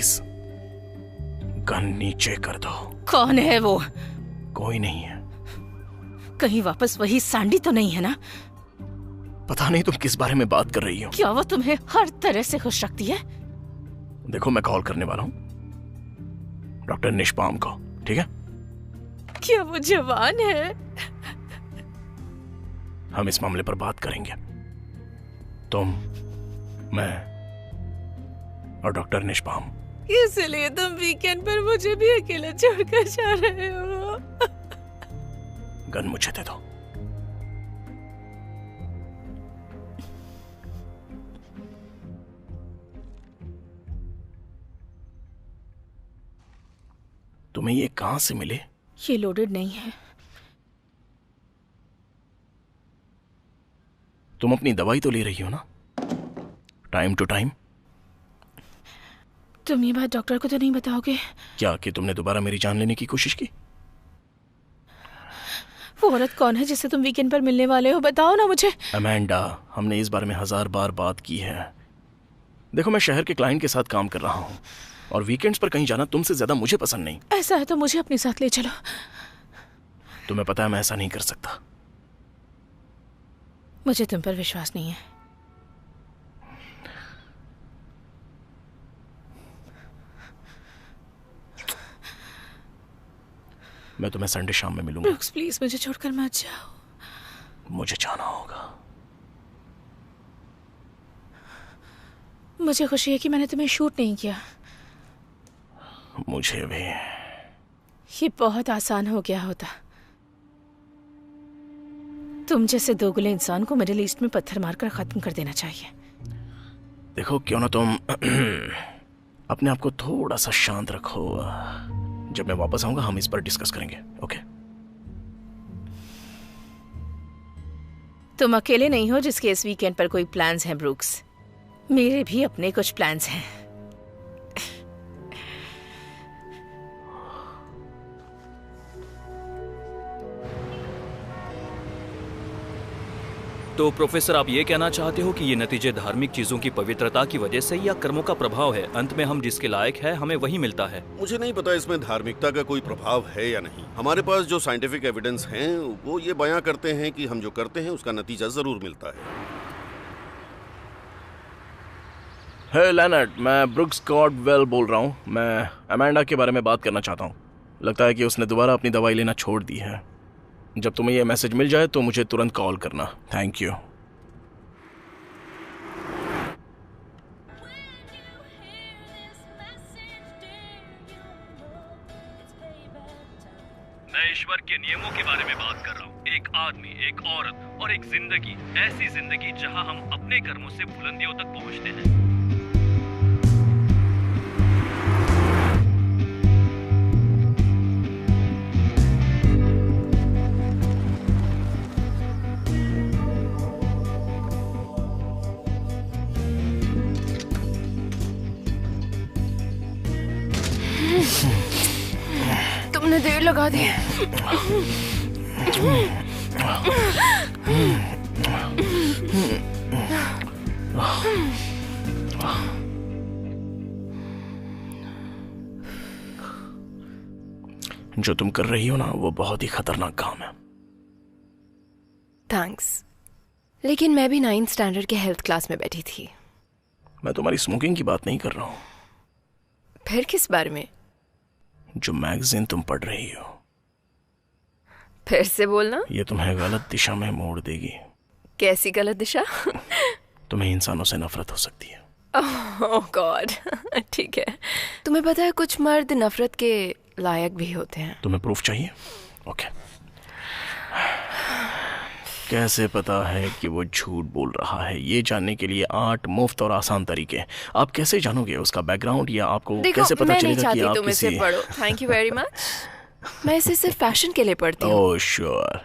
Please gun नीचे कर दो। कौन है वो? कोई नहीं है। कहीं वापस वही सैंडी तो नहीं है ना? पता नहीं तुम किस बारे में बात कर रही हो। क्या वो तुम्हें हर तरह से खुश रखती है? देखो मैं कॉल करने वाला हूँ डॉक्टर निष्पाम को, ठीक है? क्या वो जवान है? हम इस मामले पर बात करेंगे, तुम, मैं और डॉक्टर निष्पाम। इसलिए तुम वीकेंड पर मुझे भी अकेला छोड़कर जा रहे हो? गन मुझे दे दो। तुम्हें ये कहां से मिले? ये लोडेड नहीं है। तुम अपनी दवाई तो ले रही हो ना, टाइम टू टाइम? तुम ये बात डॉक्टर को तो नहीं बताओगे? क्या कि तुमने दोबारा मेरी जान लेने की कोशिश की? वो औरत कौन है जिससे तुम वीकेंड पर मिलने वाले हो? बताओ ना मुझे। अमेंडा, हमने इस बारे में 1000 बार बात की है। देखो मैं शहर के क्लाइंट के साथ काम कर रहा हूँ और वीकेंड्स पर कहीं जाना तुमसे ज्यादा मुझे पसंद नहीं। ऐसा है तो मुझे अपने साथ ले चलो। तुम्हें पता है मैं ऐसा नहीं कर सकता। मुझे तुम पर विश्वास नहीं है। मैं तुम्हें संडे शाम में मिलूंगा। ब्रूक्स प्लीज मुझे छोड़कर मत जाओ। मुझे जाना होगा। मुझे खुशी है कि मैंने तुम्हें शूट नहीं किया। मुझे भी। ये बहुत आसान हो गया होता। तुम जैसे दोगले इंसान को मिडिल ईस्ट में पत्थर मारकर खत्म कर देना चाहिए। देखो क्यों ना तुम अपने आप को थोड़ा सा शांत रखो। जब मैं वापस आऊंगा हम इस पर डिस्कस करेंगे, ओके? तुम अकेले नहीं हो जिसके इस वीकेंड पर कोई प्लान्स हैं ब्रूक्स। मेरे भी अपने कुछ प्लान्स हैं। तो प्रोफेसर आप ये कहना चाहते हो कि ये नतीजे धार्मिक चीजों की पवित्रता की वजह से या कर्मों का प्रभाव है? अंत में हम जिसके लायक है हमें वही मिलता है। मुझे नहीं पता इसमें धार्मिकता का कोई प्रभाव है या नहीं। हमारे पास जो साइंटिफिक एविडेंस हैं वो ये बयां करते हैं कि हम जो करते हैं उसका नतीजा जरूर मिलता है। हे लेनर्ड, मैं ब्रुक्स कॉर्डवेल बोल रहा हूँ। मैं अमेंडा के बारे में बात करना चाहता हूँ। लगता है कि उसने दोबारा अपनी दवाई लेना छोड़ दी है। जब तुम्हें यह मैसेज मिल जाए तो मुझे तुरंत कॉल करना। Thank you. मैं ईश्वर के नियमों के बारे में बात कर रहा हूँ। एक आदमी, एक औरत और एक जिंदगी, ऐसी जिंदगी जहाँ हम अपने कर्मों से बुलंदियों तक पहुँचते हैं। तुमने देर लगा दी। जो तुम कर रही हो ना वो बहुत ही खतरनाक काम है। थैंक्स, लेकिन मैं भी 9th स्टैंडर्ड के हेल्थ क्लास में बैठी थी। मैं तुम्हारी स्मोकिंग की बात नहीं कर रहा हूँ। फिर किस बारे में? जो मैगजीन तुम पढ़ रही हो। फिर से बोलना। ये तुम्हें गलत दिशा में मोड़ देगी। कैसी गलत दिशा? तुम्हें इंसानों से नफरत हो सकती है। ओह गॉड। ठीक है। तुम्हें पता है कुछ मर्द नफरत के लायक भी होते हैं। तुम्हें प्रूफ चाहिए? ओके। कैसे पता है कि वो झूठ बोल रहा है? ये जानने के लिए 8 मुफ्त और आसान तरीके। आप कैसे जानोगे उसका बैकग्राउंड, या आपको कैसे पता चलेगा कि आप तुम इसे किसी... पढ़ो। Thank you very much. मैं इसे सिर्फ फैशन के लिए पढ़ती हूँ। Oh sure.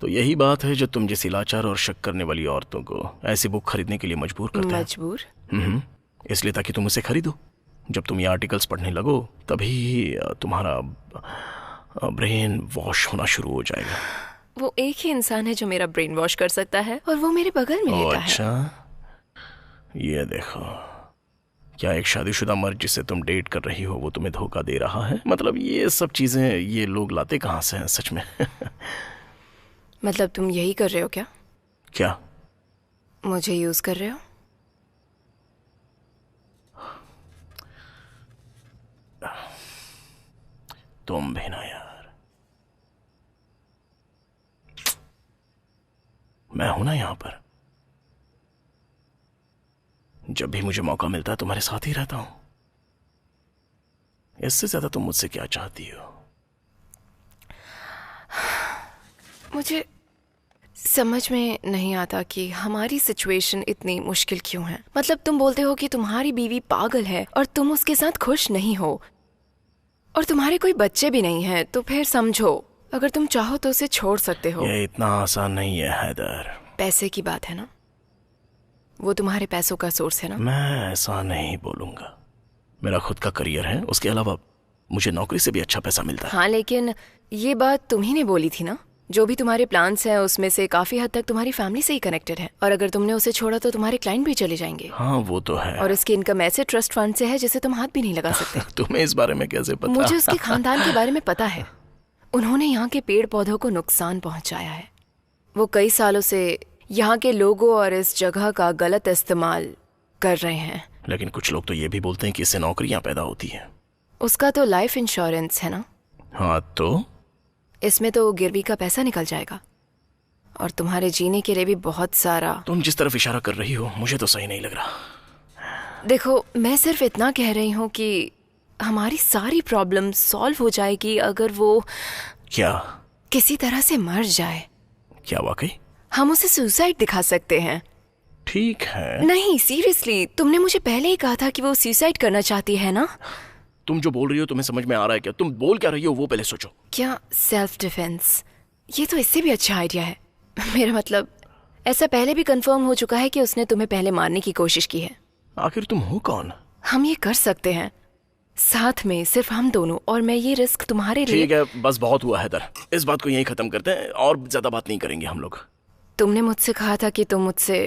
तो यही बात है जो तुम जैसी लाचार और शक करने वाली औरतों को ऐसी बुक खरीदने के लिए मजबूर करते हैं। मजबूर? इसलिए ताकि तुम उसे खरीदो। जब तुम ये आर्टिकल्स पढ़ने लगो तभी तुम्हारा ब्रेन वॉश होना शुरू हो जाएगा। वो एक ही इंसान है जो मेरा ब्रेन वॉश कर सकता है और वो मेरे बगल में लेटा है। अच्छा, ये देखो क्या एक शादीशुदा मर्द जिसे तुम डेट कर रही हो वो तुम्हें धोखा दे रहा है? मतलब ये सब चीजें ये लोग लाते कहाँ से हैं सच में? मतलब तुम यही कर रहे हो क्या? क्या? मुझे यूज कर रहे हो? तुम भी ना यार। मैं हूं ना यहां पर, जब भी मुझे मौका मिलता है तुम्हारे साथ ही रहता हूं। इससे ज्यादा तुम मुझसे क्या चाहती हो? मुझे समझ में नहीं आता कि हमारी सिचुएशन इतनी मुश्किल क्यों है। मतलब तुम बोलते हो कि तुम्हारी बीवी पागल है और तुम उसके साथ खुश नहीं हो, और तुम्हारे कोई बच्चे भी नहीं हैं, तो फिर समझो, अगर तुम चाहो तो उसे छोड़ सकते हो। ये इतना आसान नहीं है हैदर। पैसे की बात है ना, वो तुम्हारे पैसों का सोर्स है ना। मैं ऐसा नहीं बोलूंगा। मेरा खुद का करियर है, उसके अलावा मुझे नौकरी से भी अच्छा पैसा मिलता है। हाँ, लेकिन ये बात तुम ही ने बोली थी ना, जो भी तुम्हारे प्लान्स हैं उसमें से काफी हद तक तुम्हारी फैमिली से ही कनेक्टेड है, और अगर तुमने उसे छोड़ा तो तुम्हारे क्लाइंट भी चले जाएंगे। हाँ वो तो है। और उसकी इनकम ऐसे ट्रस्ट फंड से है जिसे तुम हाथ भी नहीं लगा सकते। तुम्हें इस बारे में कैसे पता? मुझे उसके खानदान के बारे में पता है। उन्होंने यहाँ के पेड़ पौधों को नुकसान पहुंचाया है। वो कई सालों से यहाँ के लोगों और इस जगह का गलत इस्तेमाल कर रहे हैं। लेकिन कुछ लोग तो ये भी बोलते हैं कि इससे नौकरियां पैदा होती हैं। उसका तो लाइफ इंश्योरेंस है ना। हाँ तो इसमें तो गिरवी का पैसा निकल जाएगा, और तुम्हारे जीने के लिए भी बहुत सारा। तुम जिस तरफ इशारा कर रही हो मुझे तो सही नहीं लग रहा। देखो, मैं सिर्फ इतना कह रही हूँ कि हमारी सारी प्रॉब्लम सॉल्व हो जाएगी अगर वो क्या? किसी तरह से मर जाए। क्या वाकई? हम उसे सुसाइड दिखा सकते हैं। ठीक है। नहीं, सीरियसली, तुमने मुझे पहले ही कहा था कि वो सुसाइड करना चाहती है ना। तुम जो बोल रही हो तुम्हें समझ में आ रहा है क्या? तुम बोल क्या रही हो वो पहले सोचो। क्या सेल्फ डिफेंस? ये तो इससे भी अच्छा आइडिया है। मेरा मतलब, ऐसा पहले भी कंफर्म हो चुका है कि उसने तुम्हें पहले मारने की कोशिश की है। आखिर तुम हो कौन? हम ये कर सकते हैं साथ में, सिर्फ हम दोनों, और मैं ये रिस्क तुम्हारे लिए। ठीक है, बस बहुत हुआ हैदर, इस बात को यहीं खत्म करते हैं और ज्यादा बात नहीं करेंगे हम लोग। तुमने मुझसे कहा था कि तुम मुझसे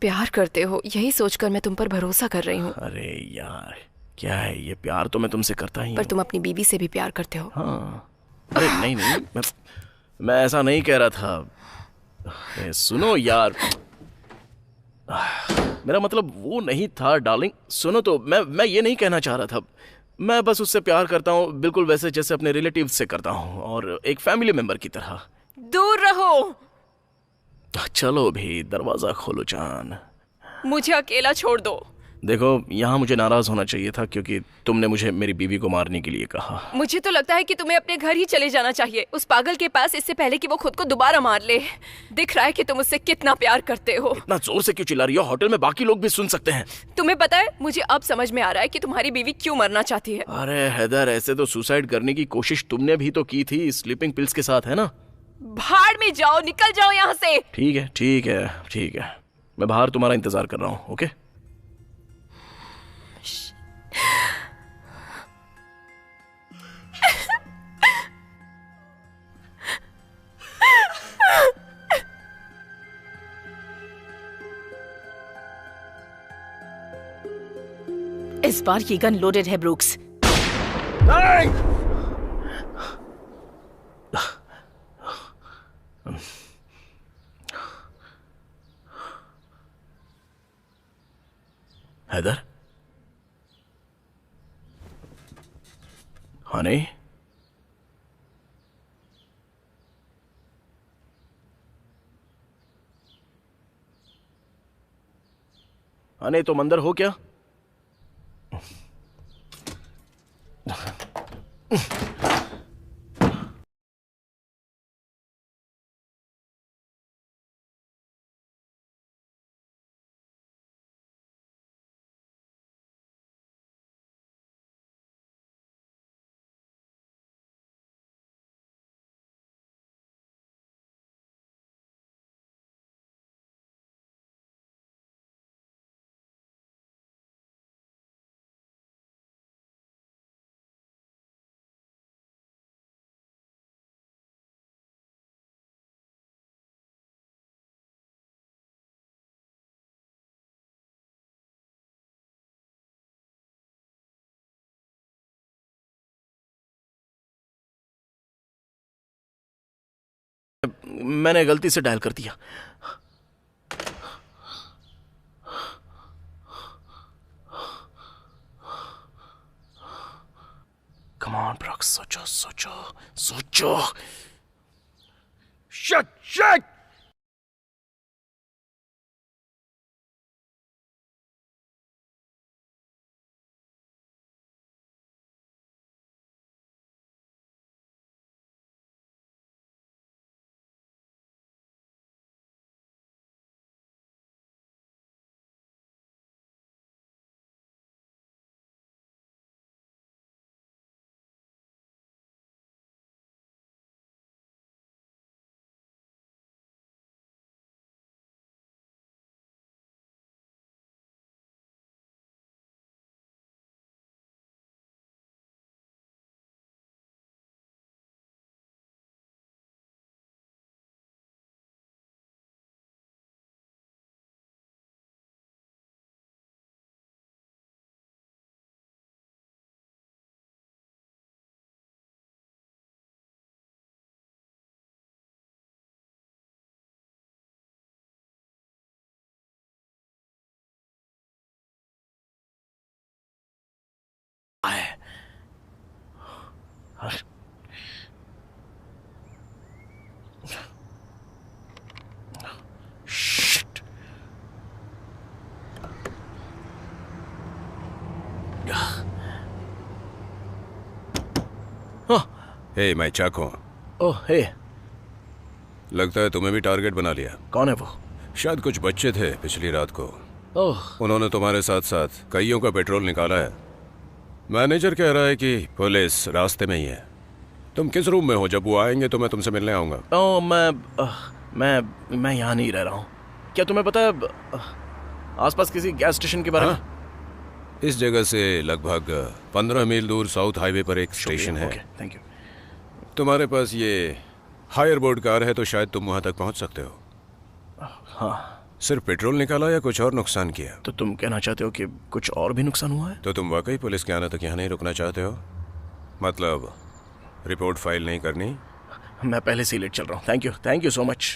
प्यार करते हो, यही सोचकर मैं तुम पर भरोसा कर रही हूँ। अरे यार क्या है ये? प्यार तो मैं तुमसे करता ही पर हूँ। तुम अपनी बीवी से भी प्यार करते हो। हाँ। अरे नहीं नहीं, मैं ऐसा नहीं कह रहा था। सुनो यार, मेरा मतलब वो नहीं था डार्लिंग। सुनो तो, मैं ये नहीं कहना चाह रहा था। मैं बस उससे प्यार करता हूँ बिल्कुल वैसे जैसे अपने रिलेटिव्स से करता हूँ, और एक फैमिली मेंबर की तरह। दूर रहो। चलो भी, दरवाजा खोलो जान। मुझे अकेला छोड़ दो। देखो, यहाँ मुझे नाराज होना चाहिए था क्योंकि तुमने मुझे मेरी बीवी को मारने के लिए कहा। मुझे तो लगता है कि तुम्हें अपने घर ही चले जाना चाहिए, उस पागल के पास, इससे पहले कि वो खुद को दोबारा मार ले। दिख रहा है कि तुम उससे कितना प्यार करते हो। इतना जोर से क्यों चिल्ला रही हो? होटल में बाकी लोग भी सुन सकते हैं। तुम्हें पता है, मुझे अब समझ में आ रहा है कि तुम्हारी बीवी क्यों मरना चाहती है। अरे हैदर, ऐसे तो सुसाइड करने की कोशिश तुमने भी तो की थी, स्लीपिंग पिल्स के साथ, है ना? भाड़ में जाओ, निकल जाओ यहाँ से। ठीक है ठीक है ठीक है, मैं बाहर तुम्हारा इंतजार कर रहा हूँ। ओके? इस बार ये गन लोडेड है ब्रूक्स। हैदर, हनी, हनी तुम अंदर हो क्या? मैंने गलती से डायल कर दिया। कम ऑन ब्रुक्स, सोचो सोचो सोचो। Shit shit. शिट। हे, मैं चाको। ओह हे, लगता है तुम्हें भी टारगेट बना लिया। कौन है वो? शायद कुछ बच्चे थे पिछली रात को। ओह, उन्होंने तुम्हारे साथ साथ कईयों का पेट्रोल निकाला है। मैनेजर कह रहा है कि पुलिस रास्ते में ही है। तुम किस रूम में हो? जब वो आएंगे तो मैं तुमसे मिलने आऊंगा। ओह, मैं यहाँ नहीं रह रहा हूँ। क्या तुम्हें पता है आसपास किसी गैस स्टेशन के बारे में? इस जगह से लगभग 15 मील दूर साउथ हाईवे पर एक स्टेशन है। Okay, thank you. तुम्हारे पास ये हायर बोर्ड कार है तो शायद तुम वहां तक पहुंच सकते हो। हाँ, सिर्फ पेट्रोल निकाला या कुछ और नुकसान किया? तो तुम कहना चाहते हो कि कुछ और भी नुकसान हुआ है? तो तुम वाकई पुलिस के आने तक यहाँ नहीं रुकना चाहते हो? मतलब रिपोर्ट फाइल नहीं करनी? मैं पहले से ही लेट चल रहा हूँ। Thank you so much.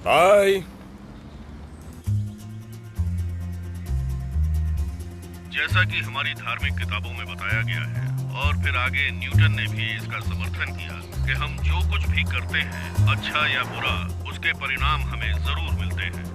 Hi. जैसा कि हमारी धार्मिक किताबों में बताया गया है और फिर आगे न्यूटन ने भी इसका समर्थन किया कि हम जो कुछ भी करते हैं, अच्छा या बुरा, उसके परिणाम हमें जरूर मिलते हैं।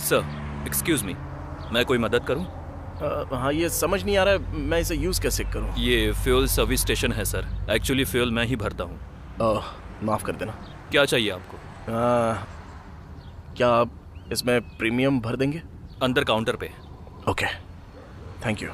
सर, एक्सक्यूज मी, मैं कोई मदद करूं? हाँ, ये समझ नहीं आ रहा है मैं इसे यूज़ कैसे करूँ। ये फ्यूल सर्विस स्टेशन है सर। एक्चुअली फ्यूल मैं ही भरता हूँ। माफ़ कर देना। क्या चाहिए आपको? क्या आप इसमें प्रीमियम भर देंगे? अंदर काउंटर पे। Okay, thank you.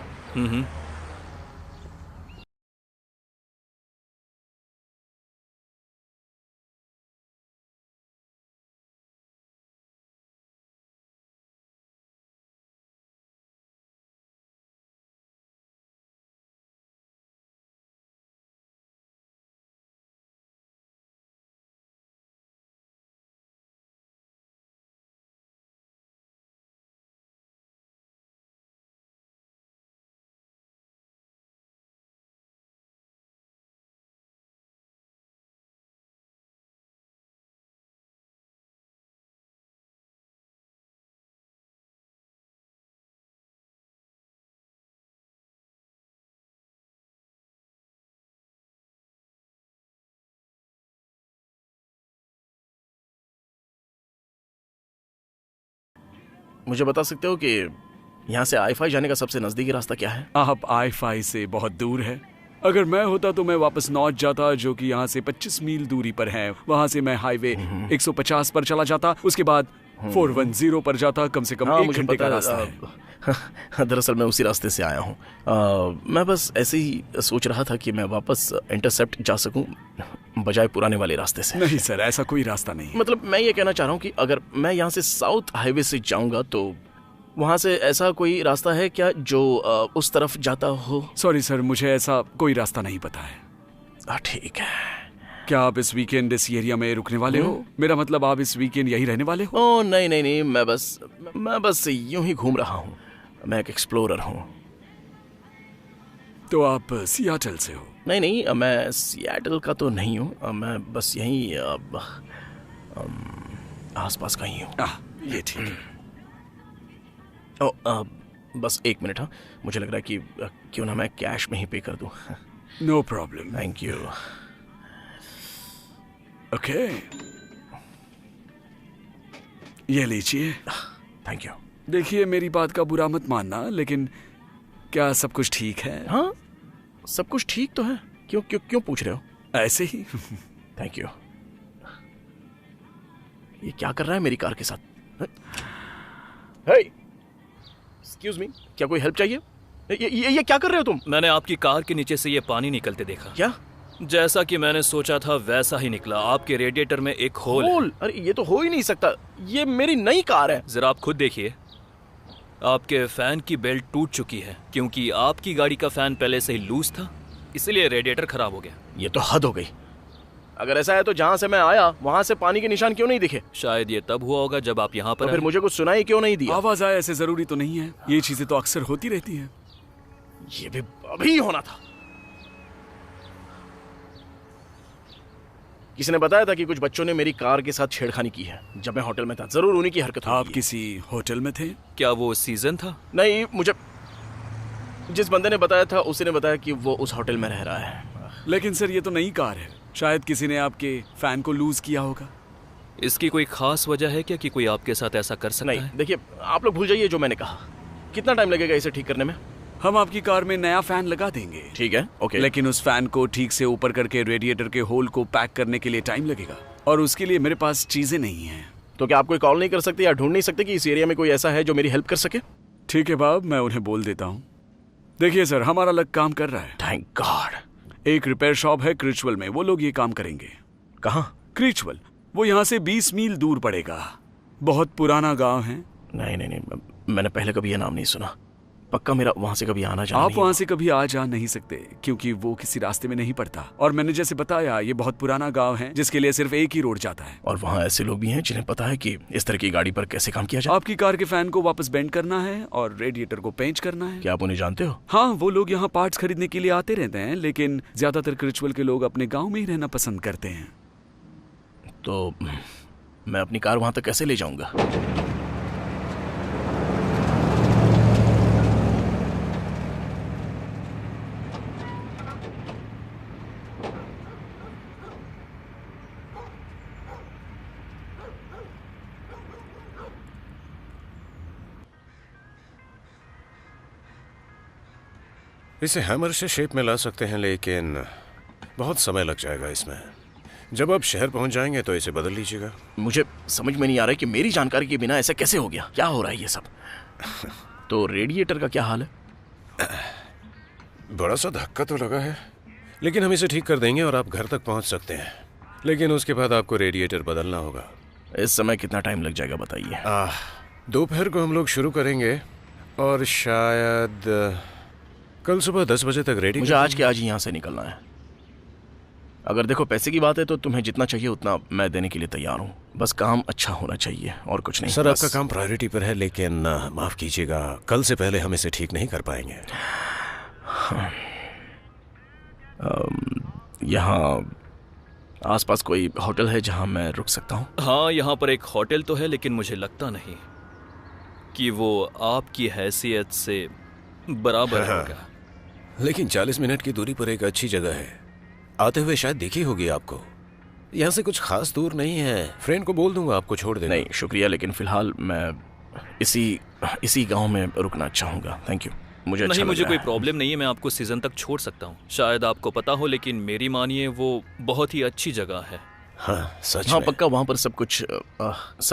मुझे बता सकते हो कि यहाँ से आई-5 जाने का सबसे नज़दीकी रास्ता क्या है? आप आई-5 से बहुत दूर है। अगर मैं होता तो मैं वापस नॉर्थ जाता, जो कि यहाँ से 25 मील दूरी पर है। वहाँ से मैं हाईवे 150 पर चला जाता, उसके बाद 410 पर जाता। कम से कम 1 घंटे का रास्ता है। दरअसल मैं उसी रास्ते से आया हूँ। मैं बस ऐसे ही सोच रहा था कि मैं वापस इंटरसेप्ट जा सकूं बजाय पुराने वाले रास्ते से। नहीं सर, ऐसा कोई रास्ता नहीं। मतलब मैं ये कहना चाह रहा हूँ कि अगर मैं यहाँ से साउथ हाईवे से जाऊंगा तो वहाँ से ऐसा कोई रास्ता है क्या जो उस तरफ जाता हो? सॉरी सर, मुझे ऐसा कोई रास्ता नहीं पता है। ठीक है। क्या आप इस वीकेंड इस एरिया में रुकने वाले हो? मेरा मतलब आप इस वीकेंड यही रहने वाले हो? ओह नहीं नहीं नहीं, मैं बस यूं ही घूम रहा हूँ। मैं एक एक्सप्लोरर हूँ। तो आप सियाटल से हो? नहीं नहीं, मैं सियाटल का तो नहीं हूँ। मैं बस यहीं आसपास का ही हूँ। ये ठीक है। बस 1 मिनट। हाँ, मुझे लग रहा है कि क्यों ना मैं कैश में ही पे कर दूँ। No problem. Thank you. Okay, ये लीजिए। Thank you. देखिए, मेरी बात का बुरा मत मानना, लेकिन क्या सब कुछ ठीक है? हाँ, सब कुछ ठीक तो है। क्यों क्यों क्यों पूछ रहे हो? ऐसे ही। Thank you. ये क्या कर रहा है मेरी कार के साथ? हे, एक्सक्यूज मी, क्या कोई हेल्प चाहिए? ये क्या कर रहे हो तुम? मैंने आपकी कार के नीचे से ये पानी निकलते देखा। क्या? जैसा कि मैंने सोचा था वैसा ही निकला। आपके रेडिएटर में एक होल है। अरे ये तो हो ही नहीं सकता, ये मेरी नई कार है। जरा आप खुद देखिए, आपके फैन की बेल्ट टूट चुकी है क्योंकि आपकी गाड़ी का फैन पहले से ही लूज था, इसलिए रेडिएटर खराब हो गया। ये तो हद हो गई। अगर ऐसा है तो जहाँ से मैं आया वहाँ से पानी के निशान क्यों नहीं दिखे? शायद ये तब हुआ होगा जब आप यहाँ पर तो फिर मुझे कुछ सुनाई क्यों नहीं दिया? आवाज आए ऐसे जरूरी तो नहीं है, ये चीजें तो अक्सर होती रहती हैं। ये भी अभी होना था। किसी ने बताया था कि कुछ बच्चों ने मेरी कार के साथ छेड़खानी की है जब मैं होटल में था। जरूर उन्हीं की हरकत होगी। आप किसी होटल में थे? क्या वो सीजन था? नहीं, मुझे जिस बंदे ने बताया था उसी ने बताया कि वो उस होटल में रह रहा है। लेकिन सर, ये तो नई कार है, शायद किसी ने आपके फैन को लूज किया होगा। इसकी कोई खास वजह है क्या कि कोई आपके साथ ऐसा कर सकता नहीं, है? देखिए, आप लोग भूल जाइए जो मैंने कहा। कितना टाइम लगेगा इसे ठीक करने में? हम आपकी कार में नया फैन लगा देंगे। ठीक है, ओके। लेकिन उस फैन को ठीक से ऊपर करके रेडिएटर के होल को पैक करने के लिए टाइम लगेगा, और उसके लिए मेरे पास चीजें नहीं हैं। तो क्या आप कोई कॉल नहीं कर सकते या ढूंढ नहीं सकते कि इस एरिया में कोई ऐसा है जो मेरी हेल्प कर सके? ठीक है बाब, मैं उन्हें बोल देता हूँ। देखिए सर, हमारा लग काम कर रहा है। Thank God. एक रिपेयर शॉप है क्रिचवल में, वो लोग ये काम करेंगे। कहाँ? क्रिचवल, वो यहाँ से 20 मील दूर पड़ेगा। बहुत पुराना गांव है। नहीं नहीं नहीं, मैंने पहले कभी ये नाम नहीं सुना। पक्का मेरा वहां से कभी आना जाना आप नहीं वहाँ से कभी आ जा नहीं सकते क्योंकि वो किसी रास्ते में नहीं पड़ता। और मैंने जैसे बताया, ये बहुत पुराना गांव है जिसके लिए सिर्फ एक ही रोड जाता है। और वहाँ ऐसे लोग भी हैं जिन्हें पता है कि इस तरह की गाड़ी पर कैसे काम किया जाए। आपकी कार के फैन को वापस बेंड करना है और रेडिएटर को पेंच करना है। क्या आप उन्हें जानते हो? हाँ, वो लोग यहाँ पार्ट्स खरीदने के लिए आते रहते हैं, लेकिन ज्यादातर क्रिचवल के लोग अपने गाँव में ही रहना पसंद करते हैं। तो मैं अपनी कार वहां तक कैसे ले जाऊंगा? इसे हैमर से शेप में ला सकते हैं, लेकिन बहुत समय लग जाएगा इसमें। जब आप शहर पहुंच जाएंगे तो इसे बदल लीजिएगा। मुझे समझ में नहीं आ रहा है कि मेरी जानकारी के बिना ऐसा कैसे हो गया। क्या हो रहा है ये सब? तो रेडिएटर का क्या हाल है? बड़ा सा धक्का तो लगा है, लेकिन हम इसे ठीक कर देंगे और आप घर तक पहुंच सकते हैं। लेकिन उसके बाद आपको रेडिएटर बदलना होगा। इस समय कितना टाइम लग जाएगा बताइए? दोपहर को हम लोग शुरू करेंगे और शायद कल सुबह 10 बजे तक रेडी। मुझे आज के आज ही यहाँ से निकलना है। अगर देखो, पैसे की बात है तो तुम्हें जितना चाहिए उतना मैं देने के लिए तैयार हूँ। बस काम अच्छा होना चाहिए और कुछ नहीं। सर, आपका काम प्रायोरिटी पर है, लेकिन माफ कीजिएगा, कल से पहले हम इसे ठीक नहीं कर पाएंगे। यहाँ आसपास कोई होटल है जहाँ मैं रुक सकता हूँ? हाँ, यहाँ पर एक होटल तो है, लेकिन मुझे लगता नहीं कि वो आपकी हैसियत से बराबर होगा। लेकिन 40 मिनट की दूरी पर एक अच्छी जगह है, आते हुए शायद देखी होगी आपको। यहाँ से कुछ खास दूर नहीं है। फ्रेंड को बोल दूंगा आपको छोड़ देना। नहीं शुक्रिया, लेकिन फिलहाल मैं इसी गांव में रुकना चाहूँगा। Thank you. मुझे अच्छा नहीं, लग मुझे रहा कोई है। प्रॉब्लम नहीं है, मैं आपको सीजन तक छोड़ सकता हूँ। शायद आपको पता हो, लेकिन मेरी मानिए वो बहुत ही अच्छी जगह है। हाँ सच हाँ में। पक्का, वहाँ पर सब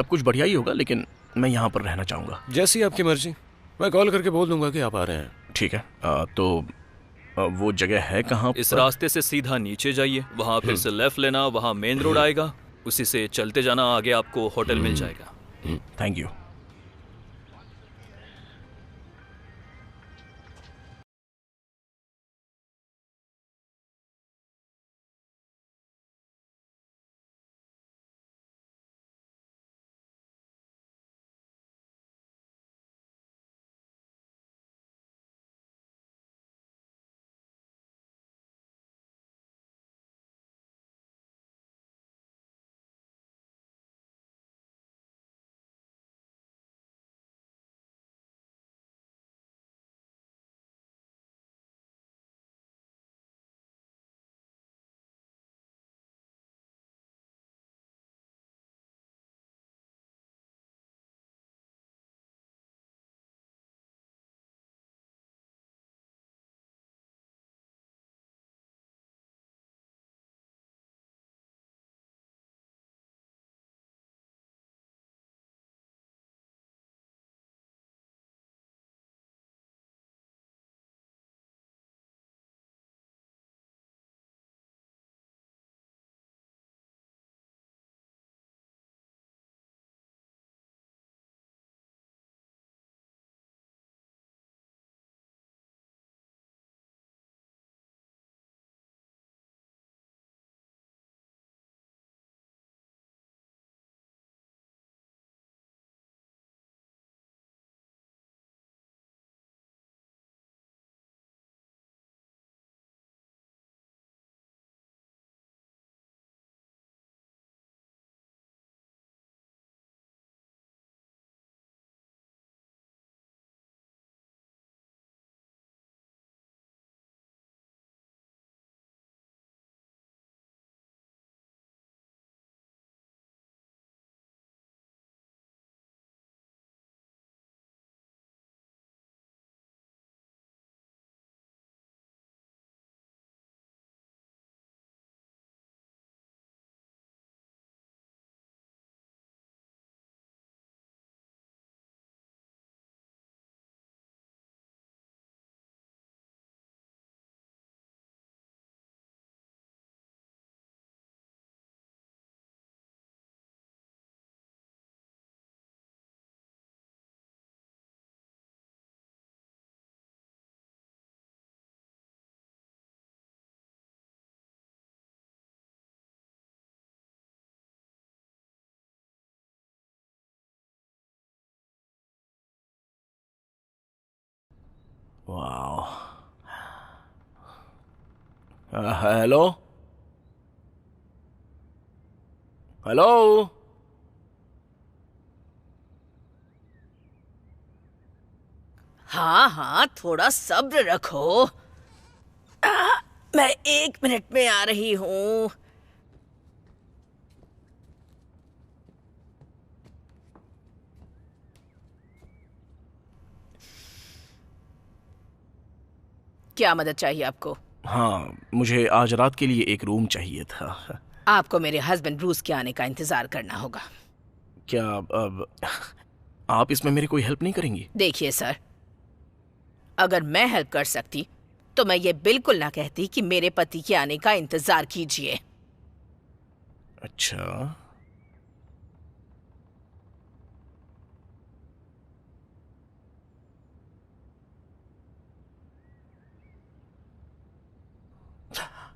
कुछ बढ़िया ही होगा, लेकिन मैं यहाँ पर रहना चाहूँगा। जैसी आपकी मर्जी, मैं कॉल करके बोल दूंगा कि आप आ रहे हैं। ठीक है। तो वो जगह है कहाँ इस पर? रास्ते से सीधा नीचे जाइए, वहाँ फिर से लेफ्ट लेना, वहाँ मेन रोड आएगा, उसी से चलते जाना, आगे आपको होटल मिल जाएगा। Thank you. वाह। Hello hello. हाँ हाँ, थोड़ा सब्र रखो। मैं 1 मिनट में आ रही हूँ। क्या मदद चाहिए आपको? हाँ, मुझे आज रात के लिए एक रूम चाहिए था। आपको मेरे हस्बैंड ब्रूस के आने का इंतजार करना होगा। क्या अब आप इसमें मेरी कोई हेल्प नहीं करेंगी? देखिए सर, अगर मैं हेल्प कर सकती तो मैं ये बिल्कुल ना कहती कि मेरे पति के आने का इंतजार कीजिए। अच्छा।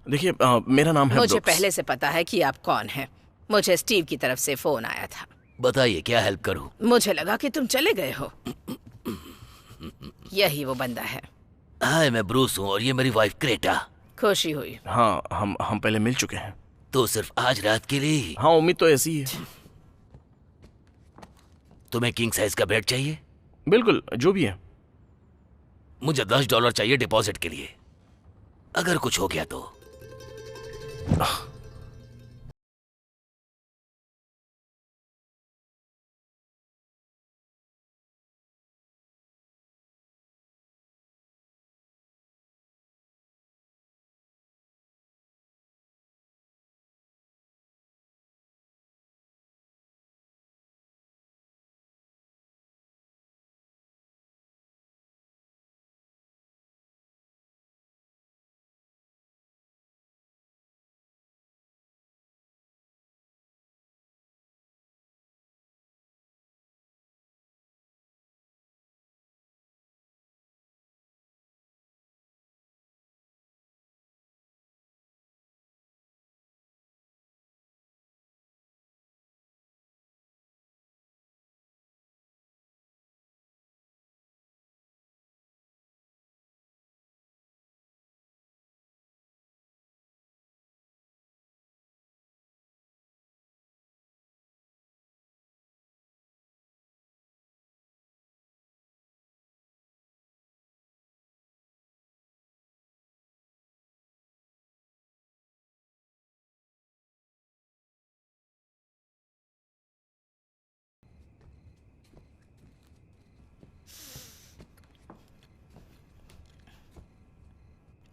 देखिए, मेरा नाम है मुझे ब्रुक्स। पहले से पता है कि आप कौन हैं। मुझे स्टीव की तरफ से फोन आया था। बताइए क्या हेल्प करूं? मुझे लगा कि तुम चले गए हो। यही वो बंदा है। हाय, मैं ब्रूस हूं और ये मेरी वाइफ क्रेटा। खुशी हुई। हाँ, हम पहले मिल चुके हैं। तो सिर्फ आज रात के लिए ही? हाँ, उम्मीद तो ऐसी ही है। तुम्हें किंग साइज का बेड चाहिए? बिल्कुल, जो भी है। मुझे $10 चाहिए डिपॉजिट के लिए, अगर कुछ हो गया तो।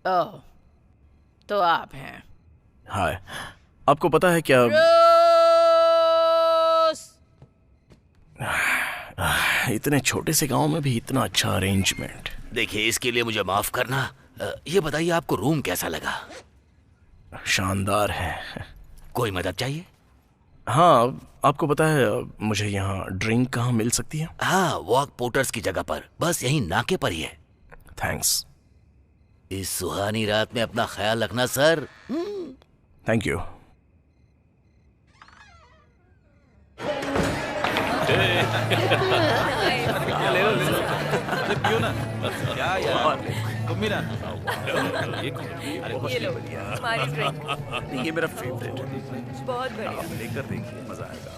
ओह, तो आप हैं। हाय, आपको पता है क्या इतने छोटे से गांव में भी इतना अच्छा अरेंजमेंट। देखिए, इसके लिए मुझे माफ करना। ये बताइए आपको रूम कैसा लगा? शानदार है। कोई मदद चाहिए? हाँ, आपको पता है मुझे यहाँ ड्रिंक कहाँ मिल सकती है? हाँ, वॉक पोर्टर्स की जगह पर, बस यहीं नाके पर ही है। थैंक्स। इस सुहानी रात में अपना ख्याल रखना सर। Thank you. क्यों ना? क्या यार, तुम भी ना। हमारी ड्रिंक ये मेरा फेवरेट है। बहुत बढ़िया। लेकर देखिए, मजा आएगा।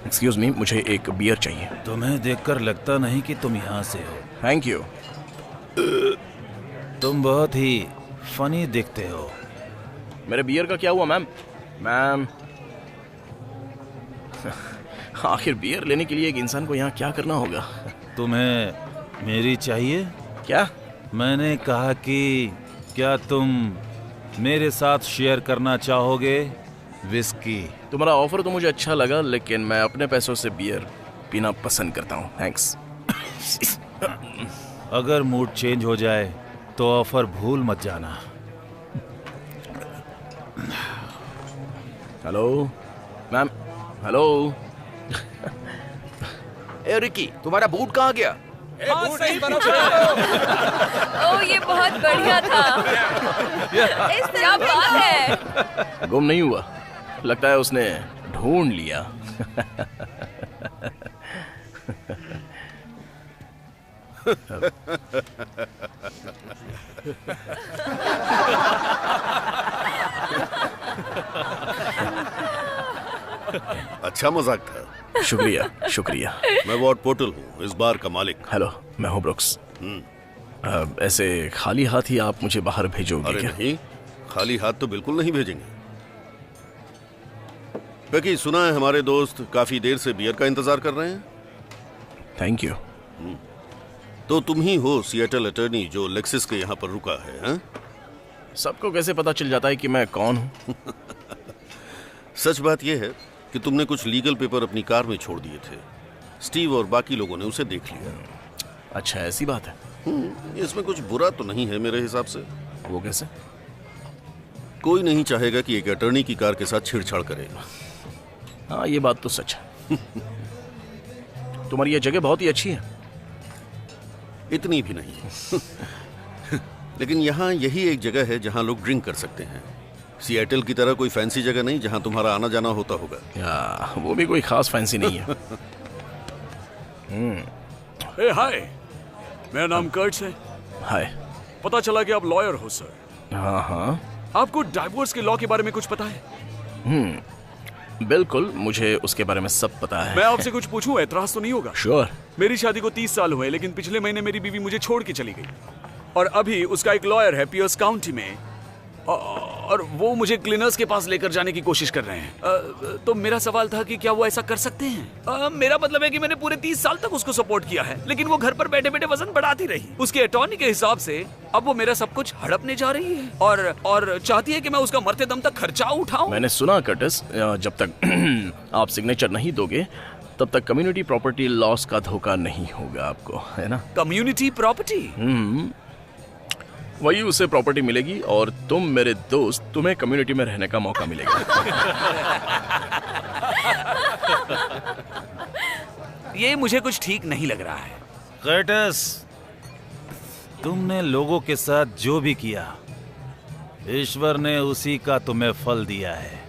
एक्सक्यूज मी, मुझे एक बियर चाहिए। तुम्हें देखकर लगता नहीं कि तुम यहाँ से हो। Thank you. तुम बहुत ही फनी दिखते हो। मेरे बियर का क्या हुआ मैम? मैम आखिर बियर लेने के लिए एक इंसान को यहाँ क्या करना होगा? तुम्हें मेरी चाहिए? क्या? मैंने कहा कि क्या तुम मेरे साथ शेयर करना चाहोगे विस्की? तुम्हारा ऑफर तो मुझे अच्छा लगा, लेकिन मैं अपने पैसों से बियर पीना पसंद करता हूँ। थैंक्स। अगर मूड चेंज हो जाए तो ऑफर भूल मत जाना। Hello ma'am. हेलो। ए रिकी, तुम्हारा बूट कहाँ गया? ओह, ये बहुत बढ़िया था। क्या बात है? गुम नहीं हुआ, लगता है उसने ढूंढ लिया। अच्छा मजाक था। शुक्रिया शुक्रिया। मैं वॉर्ड पोर्टल हूँ, इस बार का मालिक। हेलो, मैं हूँ ब्रुक्स। ऐसे खाली हाथ ही आप मुझे बाहर भेजोगे अरे क्या? नहीं, खाली हाथ तो बिल्कुल नहीं भेजेंगे। बेकी, सुना है हमारे दोस्त काफी देर से बियर का इंतजार कर रहे हैं। Thank you. तो तुम ही हो सिएटल अटर्नी जो लेक्सिस के यहाँ पर रुका है, हैं? सबको कैसे पता चल जाता है कि मैं कौन हूँ? सच बात यह है कि तुमने कुछ लीगल पेपर अपनी कार में छोड़ दिए थे। स्टीव और बाकी लोगों ने उसे देख लिया। अच्छा, ऐसी बात है। इसमें कुछ बुरा तो नहीं है मेरे हिसाब से। वो कैसे? कोई नहीं चाहेगा कि एक अटर्नी की कार के साथ छेड़छाड़ करे। हाँ, ये बात तो सच है। तुम्हारी ये जगह बहुत ही अच्छी है। इतनी भी नहीं। लेकिन यहाँ यही एक जगह है जहाँ लोग ड्रिंक कर सकते हैं। सिएटल की तरह कोई फैंसी जगह नहीं जहाँ तुम्हारा आना जाना होता होगा। या वो भी कोई खास फैंसी नहीं है। ए हाय, मेरा नाम कर्ट्स है। हाय। पता चला कि आप लॉयर हो सर। हाँ हाँ, आपको डाइवोर्स के लॉ के बारे में कुछ पता है? बिल्कुल, मुझे उसके बारे में सब पता है। मैं आपसे कुछ पूछूं, एतराज तो नहीं होगा? श्योर। मेरी शादी को 30 साल हुए, लेकिन पिछले महीने मेरी बीवी मुझे छोड़ के चली गई और अभी उसका एक लॉयर है पियर्स काउंटी में और वो मुझे क्लीनर्स के पास लेकर जाने की कोशिश कर रहे हैं। तो मेरा सवाल था कि क्या वो ऐसा कर सकते हैं? मेरा मतलब है कि मैंने पूरे 30 साल तक उसको सपोर्ट किया है, लेकिन वो घर पर बैठे बैठे वजन बढ़ाती रही। उसके अटॉर्नी के हिसाब से अब वो मेरा सब कुछ हड़पने जा रही है और चाहती है कि मैं उसका मरते दम तक खर्चा उठाऊं। मैंने सुना कर्टिस, जब तक आप सिग्नेचर नहीं दोगे तब तक कम्युनिटी प्रॉपर्टी लॉस का धोखा नहीं होगा आपको, है ना? Community property? वही उसे प्रॉपर्टी मिलेगी और तुम मेरे दोस्त, तुम्हें कम्युनिटी में रहने का मौका मिलेगा। ये मुझे कुछ ठीक नहीं लग रहा है। कर्टिस, तुमने लोगों के साथ जो भी किया, ईश्वर ने उसी का तुम्हें फल दिया है।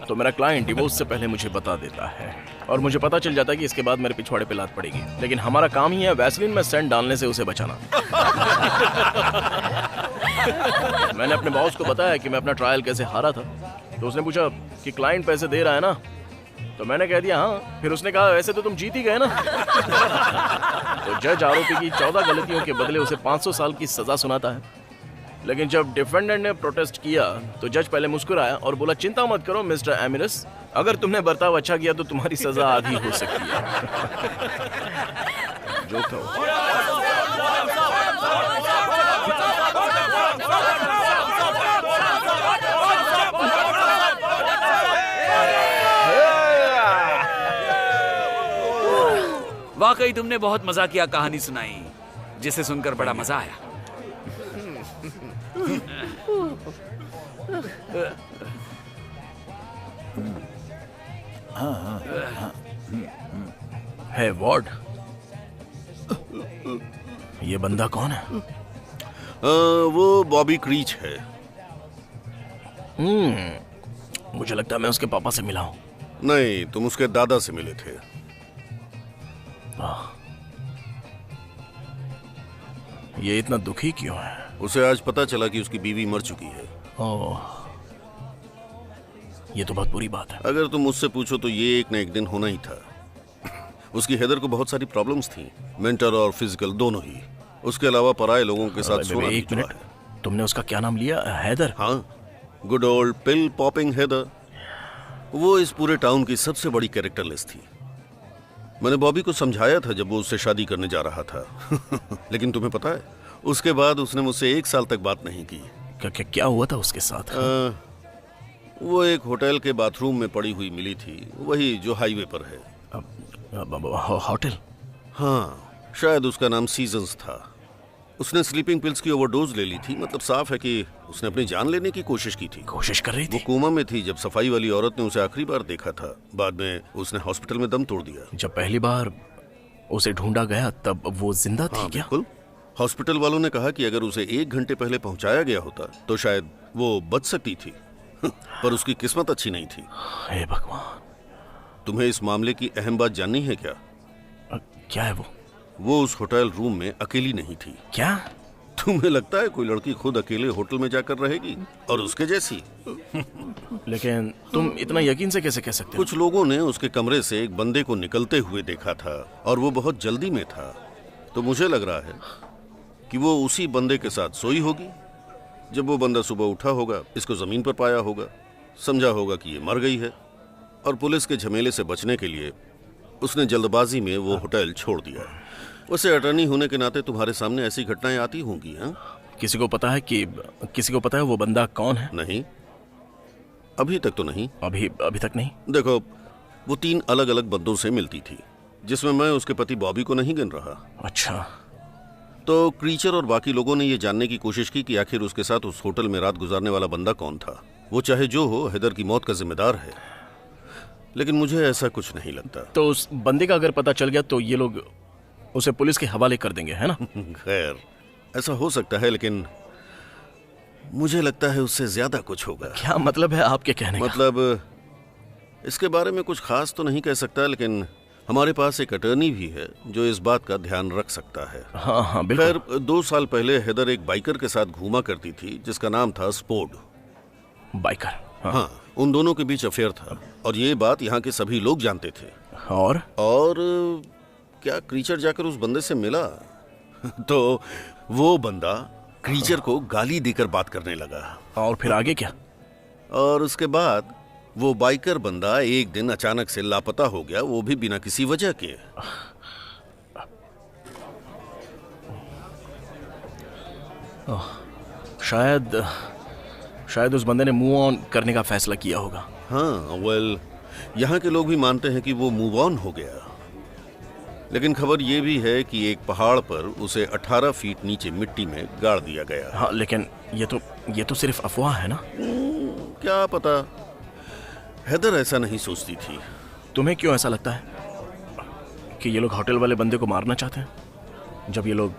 तो मेरा क्लाइंट डिवोर्स से पहले मुझे बता देता है और मुझे पता चल जाता है कि इसके बाद मेरे पिछवाड़े पे लात पड़ेगी, लेकिन हमारा काम ही है वैसलीन में सेंट डालने से उसे बचाना। मैंने अपने बॉस को बताया कि मैं अपना ट्रायल कैसे हारा था, तो उसने पूछा कि क्लाइंट पैसे दे रहा है ना, तो मैंने कह दिया हाँ। फिर उसने कहा वैसे तो तुम जीत ही गए ना। तो जज आरोपी की 14 गलतियों के बदले उसे 500 साल की सजा सुनाता है। लेकिन जब डिफेंडेंट ने प्रोटेस्ट किया तो जज पहले मुस्कुराया और बोला, चिंता मत करो मिस्टर एमिरस, अगर तुमने बर्ताव अच्छा किया तो तुम्हारी सजा आधी हो सकती है। जो कहो। वाकई तुमने बहुत मजाकिया कहानी सुनाई, जिसे सुनकर बड़ा मजा आया। है वॉर्ड, ये बंदा कौन है? वो बॉबी क्रीच है। मुझे लगता है मैं उसके पापा से मिला हूं। नहीं, तुम उसके दादा से मिले थे। ये इतना दुखी क्यों है? उसे आज पता चला कि उसकी बीवी मर चुकी है। ओह, ये तो बहुत बुरी बात है। अगर तुम मुझसे पूछो तो ये एक न एक दिन होना ही था। उसकी हेदर को बहुत सारी प्रॉब्लम्स थी, मेंटल और फिजिकल दोनों ही। उसके अलावा पराये लोगों के साथ सोना भी एक जुआ मिनट, है। तुमने उसका क्या नाम लिया? हैदर? हाँ, गुड ओल्ड पिल पॉपिंग हेदर। वो इस पूरे टाउन की सबसे बड़ी कैरेक्टरलेस थी। मैंने बॉबी को समझाया था जब वो उससे शादी करने जा रहा था। लेकिन तुम्हें पता है, उसके बाद उसने मुझसे 1 साल तक बात नहीं की। क्या हुआ था उसके साथ? वो एक होटल के बाथरूम में पड़ी हुई मिली थी, वही जो हाईवे पर है। होटल? हाँ, शायद उसका नाम सीजन्स था। उसने स्लीपिंग पिल्स की ओवरडोज ले ली थी। मतलब साफ है कि उसने अपनी जान लेने की कोशिश की थी। कोशिश कर रही थी? वो कोमा में थी जब सफाई वाली औरत ने उसे आखिरी बार देखा था। बाद में उसने हॉस्पिटल में दम तोड़ दिया। जब पहली बार उसे ढूंढा गया तब वो जिंदा थी? हाँ, क्या? बिल्कुल। हॉस्पिटल वालों ने कहा कि अगर उसे 1 घंटे पहले पहुंचाया गया होता तो शायद वो बच सकती थी। पर उसकी किस्मत अच्छी नहीं थी। हे भगवान। तुम्हें इस मामले की अहम बात जाननी है क्या? क्या है वो? वो उस होटल रूम में अकेली नहीं थी। क्या? तुम्हें लगता है कोई लड़की खुद अकेले होटल में जाकर रहेगी, और उसके जैसी? लेकिन तुम इतना यकीन से कैसे कह सकते हो? कुछ लोगों ने उसके कमरे से एक बंदे को निकलते हुए देखा था और वो बहुत जल्दी में था। तो मुझे लग रहा है कि वो उसी बंदे के साथ सोई होगी। जब वो बंदा सुबह उठा होगा, इसको जमीन पर पाया होगा, समझा होगा कि ये मर गई है, और पुलिस के झमेले से बचने के लिए उसने जल्दबाजी में वो होटल छोड़ दिया। वैसे अटर्नी होने के नाते तुम्हारे सामने ऐसी घटनाएं आती होंगी। हाँ, किसी को पता है वो बंदा कौन है? नहीं, अभी तक तो नहीं। अभी तक नहीं? देखो, वो 3 अलग अलग बंदों से मिलती थी, जिसमें मैं उसके पति बॉबी को नहीं गिन रहा। अच्छा। तो क्रीचर और बाकी लोगों ने ये जानने की कोशिश की कि आखिर उसके साथ उस होटल में रात गुजारने वाला बंदा कौन था। वो चाहे जो हो, हेदर की मौत का जिम्मेदार है। लेकिन मुझे ऐसा कुछ नहीं लगता। तो उस बंदे का अगर पता चल गया तो ये लोग उसे पुलिस के हवाले कर देंगे, है ना? खैर, ऐसा हो सकता है, लेकिन मुझे लगता है उससे ज्यादा कुछ होगा। क्या मतलब है आपके कहने का? मतलब इसके बारे में कुछ खास तो नहीं कह सकता, लेकिन हमारे पास एक अटर्नी भी है जो इस बात का ध्यान रख सकता है। हाँ, बिल्कुल। खैर, 2 साल पहले हेदर एक बाइकर के साथ घूमा करती थी जिसका नाम था स्पोर्ड। बाइकर? हाँ, उन दोनों के बीच अफेयर था, और ये बात यहाँ के सभी लोग जानते थे। और क्या क्रीचर जाकर उस बंदे से मिला? तो वो बंदा क्रीचर को गाली देकर बात करने लगा। और फिर आगे क्या? और उसके बाद वो बाइकर बंदा एक दिन अचानक से लापता हो गया, वो भी बिना किसी वजह के। शायद उस बंदे ने मूव ऑन करने का फैसला किया होगा। हाँ, वेल, यहाँ के लोग भी मानते हैं कि वो मूव ऑन हो गया। लेकिन खबर ये भी है कि एक पहाड़ पर उसे 18 फीट नीचे मिट्टी में गाड़ दिया गया। हाँ, लेकिन ये तो सिर्फ अफवाह है ना? क्या पता, हेदर ऐसा नहीं सोचती थी। तुम्हें क्यों ऐसा लगता है कि ये लोग होटल वाले बंदे को मारना चाहते हैं? जब ये लोग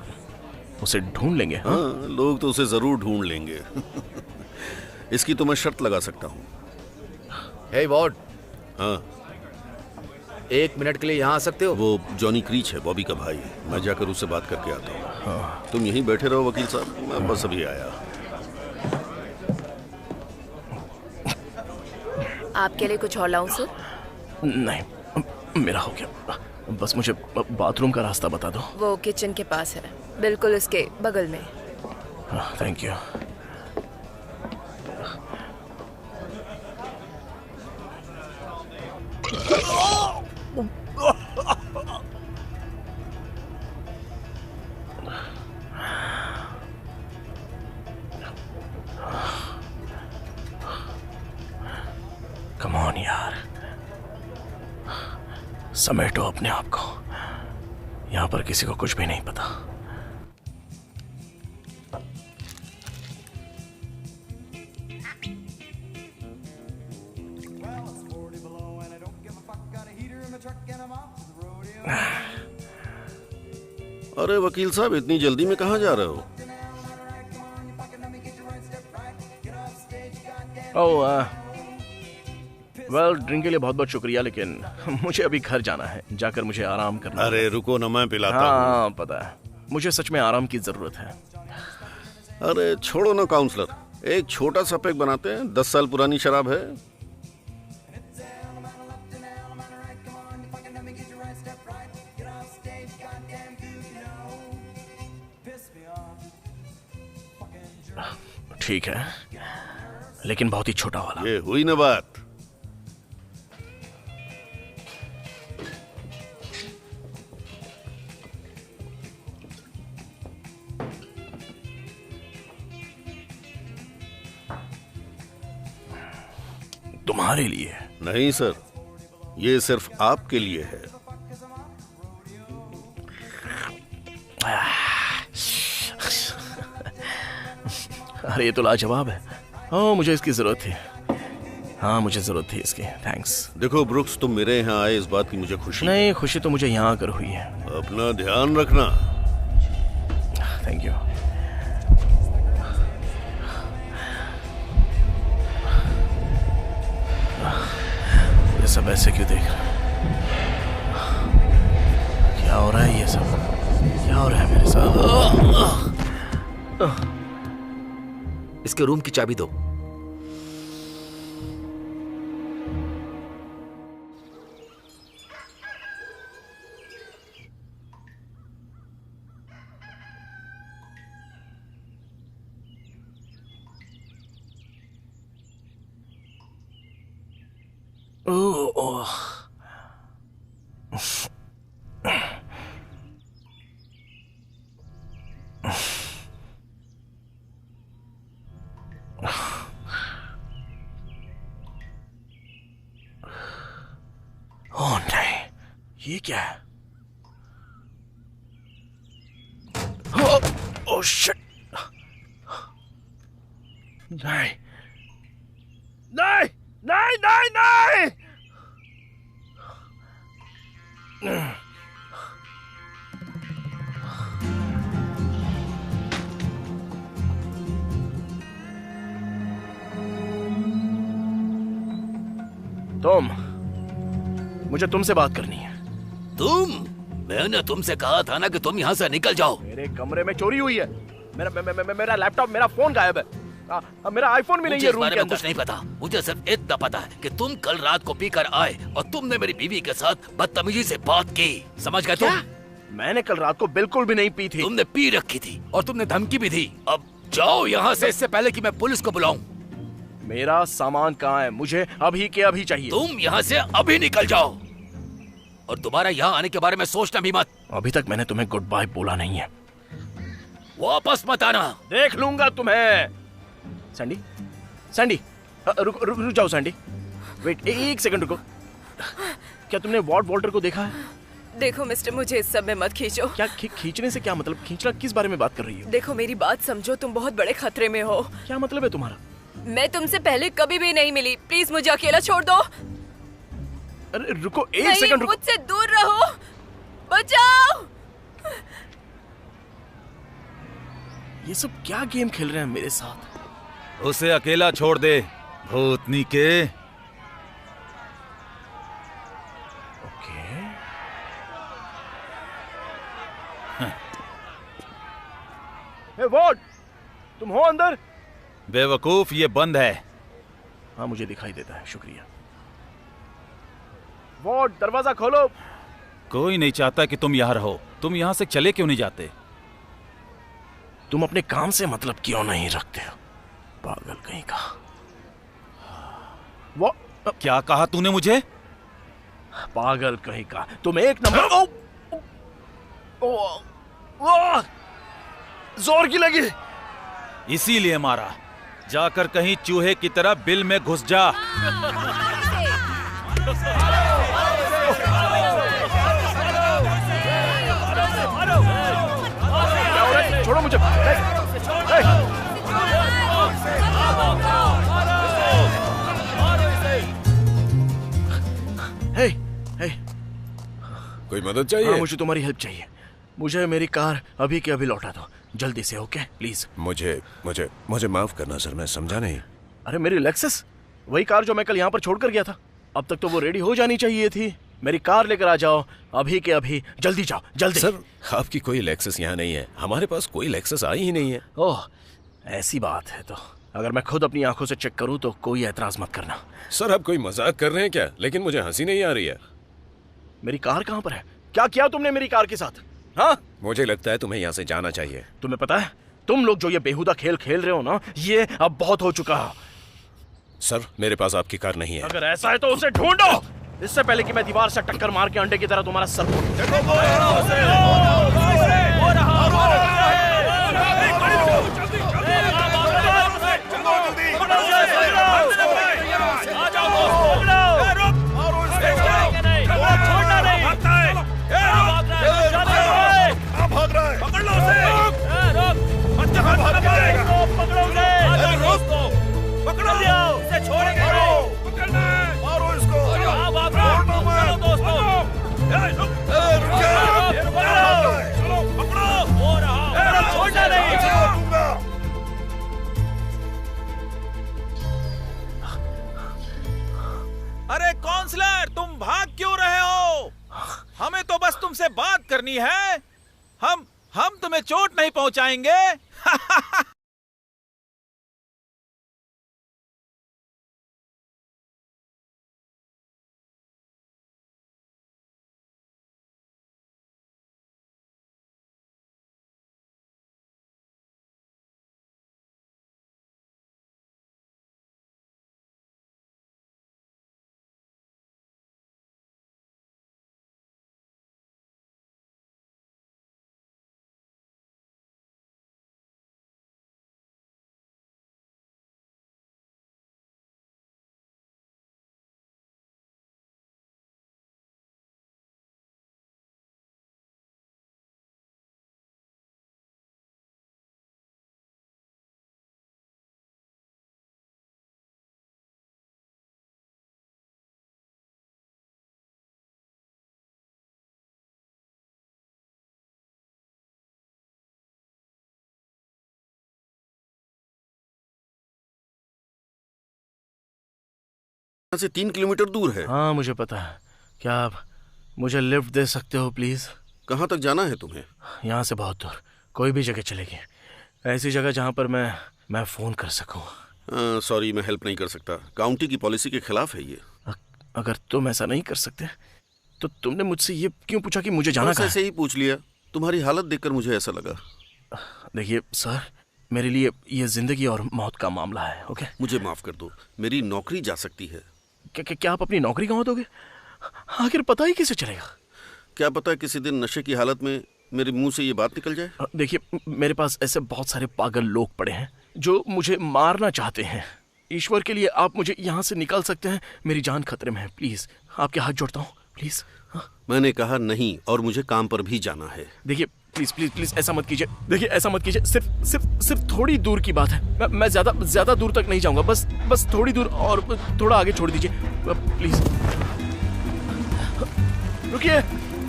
उसे ढूंढ लेंगे। हाँ, लोग तो उसे जरूर ढूंढ लेंगे। इसकी तो मैं शर्त लगा सकता हूँ। हे वॉर्ड। हाँ, 1 मिनट के लिए यहाँ आ सकते हो? वो जॉनी क्रीच है, बॉबी का भाई। मैं जाकर उससे बात करके आता हूँ। हाँ। तुम यहीं बैठे रहो वकील साहब, मैं बस अभी आया। आपके लिए कुछ और लाऊं सर? नहीं, मेरा हो गया। बस मुझे बाथरूम का रास्ता बता दो। वो किचन के पास है, बिल्कुल उसके बगल में। Thank you. कम ऑन यार, समेटो अपने आप को। यहां पर किसी को कुछ भी नहीं पता। अरे वकील साहब, इतनी जल्दी में कहाँ जा रहे हो? वेल, ड्रिंक के लिए बहुत बहुत शुक्रिया, लेकिन मुझे अभी घर जाना है। जाकर मुझे आराम करना। अरे रुको ना, मैं पिलाता हूँ। हाँ पता है, मुझे सच में आराम की जरूरत है। अरे छोड़ो ना काउंसलर, एक छोटा सा पैक बनाते हैं। 10 साल पुरानी शराब है। ठीक है, लेकिन बहुत ही छोटा वाला। ये हुई ना बात। तुम्हारे लिए? नहीं सर, ये सिर्फ आपके लिए है। अरे ये तो लाजवाब है। हाँ मुझे इसकी जरूरत थी। हाँ मुझे जरूरत थी इसकी। थैंक्स। देखो ब्रुक्स, तुम मेरे यहाँ आए इस बात की मुझे खुशी नहीं, खुशी तो मुझे यहाँ आकर हुई है। अपना ध्यान रखना। Thank you. ये सब ऐसे क्यों देख रहा है? क्या हो रहा है? ये सब क्या हो रहा है मेरे साथ? इसके रूम की चाबी दो। ओह नहीं, ये क्या है? Oh shit! नहीं नहीं नहीं नहीं नहीं! मुझे तुमसे बात करनी है। तुम? मैंने तुमसे कहा था ना कि तुम यहाँ से निकल जाओ। मेरे कमरे में चोरी हुई है। मेरा लैपटॉप, मेरा फोन गायब है। मेरा आईफोन भी नहीं है रूम के अंदर। कुछ नहीं पता, मुझे सिर्फ इतना पता है कि तुम कल रात को पीकर आए और तुमने मेरी बीवी के साथ बदतमीजी से बात की। समझ गए तुम? मैंने कल रात को बिल्कुल भी नहीं पी थी। तुमने पी रखी थी और तुमने धमकी भी दी। अब जाओ यहाँ से, इससे पहले कि मैं पुलिस को बुलाऊं। मेरा सामान कहाँ है? मुझे अभी के अभी चाहिए। तुम यहाँ से अभी निकल जाओ और दोबारा यहाँ आने के बारे में सोचना भी मत। अभी तक मैंने तुम्हें गुड बाय बोला नहीं है। वापस मत आना। देख लूंगा तुम्हें। सैंडी, सैंडी, रुक जाओ सैंडी। वेट, एक सेकंड रुको। क्या तुमने वॉल्टर को देखा है? देखो मिस्टर, मुझे इस सब में मत खींचो। क्या खींचने से क्या मतलब? खींचना किस बारे में बात कर रही हो? देखो मेरी बात समझो, तुम बहुत बड़े खतरे में हो। क्या मतलब है तुम्हारा? मैं तुमसे पहले कभी भी नहीं मिली। प्लीज मुझे अकेला छोड़ दो। अरे रुको, एक सेकंड रुको। मुझसे दूर रहो, बचाओ। ये सब क्या गेम खेल रहे हैं मेरे साथ? उसे अकेला छोड़ दे, भूतनी के। ओके। हे वॉर्ड, तुम हो अंदर? बेवकूफ, ये बंद है। हाँ मुझे दिखाई देता है, शुक्रिया। वॉर्ड, दरवाजा खोलो। कोई नहीं चाहता कि तुम यहाँ रहो। तुम यहाँ से चले क्यों नहीं जाते? तुम अपने काम से मतलब क्यों नहीं रखते हो? पागल कहीं का। वो क्या कहा तूने मुझे? पागल कहीं का। तुम एक नंबर। ओ, जोर की लगी। इसीलिए मारा। जाकर कहीं चूहे की तरह बिल में घुस जा। छोड़ो मुझे। कोई मदद चाहिए? हाँ, मुझे तुम्हारी हेल्प चाहिए। मुझे मेरी कार अभी के अभी लौटा दो, जल्दी से। Okay please. मुझे मुझे मुझे माफ करना सर, मैं समझा नहीं। अरे मेरी लेक्सस, वही कार जो मैं कल यहाँ पर छोड़ कर गया था। अब तक तो वो रेडी हो जानी चाहिए थी। मेरी कार लेकर आ जाओ अभी के अभी। जल्दी जाओ, जल्दी। सर आपकी कोई लेक्सस यहाँ नहीं है। हमारे पास कोई लेक्सस आई ही नहीं है। ओह, ऐसी बात है तो अगर मैं खुद अपनी आंखों से चेक करूं तो कोई एतराज मत करना। सर आप कोई मजाक कर रहे हैं क्या? लेकिन मुझे हंसी नहीं आ रही है। मेरी कार कहाँ पर है? क्या किया तुमने मेरी कार के साथ? हाँ, मुझे लगता है तुम्हें यहाँ से जाना चाहिए। तुम्हें पता है तुम लोग जो ये बेहुदा खेल खेल रहे हो ना, ये अब बहुत हो चुका है। सर मेरे पास आपकी कार नहीं है। अगर ऐसा है तो उसे ढूंढो, इससे पहले कि मैं दीवार से टक्कर मार के अंडे की तरह तुम्हारा सर फोड़ दूं। अरे काउंसलर, तुम भाग क्यों रहे हो? हमें तो बस तुमसे बात करनी है। हम तुम्हें चोट नहीं पहुंचाएंगे। से 3 किलोमीटर दूर है। हाँ मुझे पता है। क्या आप मुझे लिफ्ट दे सकते हो प्लीज? कहाँ तक जाना है तुम्हें? यहाँ से बहुत दूर, कोई भी जगह चलेगी। ऐसी जगह जहाँ पर मैं फोन कर सकूँ। सॉरी, मैं हेल्प नहीं कर सकता। काउंटी की पॉलिसी के खिलाफ है ये। अगर तुम ऐसा नहीं कर सकते तो तुमने मुझसे ये क्यों पूछा कि मुझे जाना कहाँ है? ऐसे ही पूछ लिया। तुम्हारी हालत देखकर मुझे ऐसा लगा। देखिए सर, मेरे लिए ये जिंदगी और मौत का मामला है। ओके, मुझे माफ कर दो, मेरी नौकरी जा सकती है। क्या आप अपनी नौकरी गंवा दोगे? आखिर पता ही कैसे चलेगा? क्या पता किसी दिन नशे की हालत में मेरे मुंह से ये बात निकल जाए। देखिए, मेरे पास ऐसे बहुत सारे पागल लोग पड़े हैं जो मुझे मारना चाहते हैं। ईश्वर के लिए आप मुझे यहाँ से निकाल सकते हैं? मेरी जान खतरे में है। प्लीज, आपके हाथ जोड़ता हूँ, प्लीज। मैंने कहा नहीं, और मुझे काम पर भी जाना है। देखिए प्लीज प्लीज प्लीज, ऐसा मत कीजिए। देखिए ऐसा मत कीजिए। सिर्फ थोड़ी दूर की बात है। मैं ज्यादा दूर तक नहीं जाऊंगा। बस थोड़ी दूर और थोड़ा आगे छोड़ दीजिए प्लीज। रुकिए,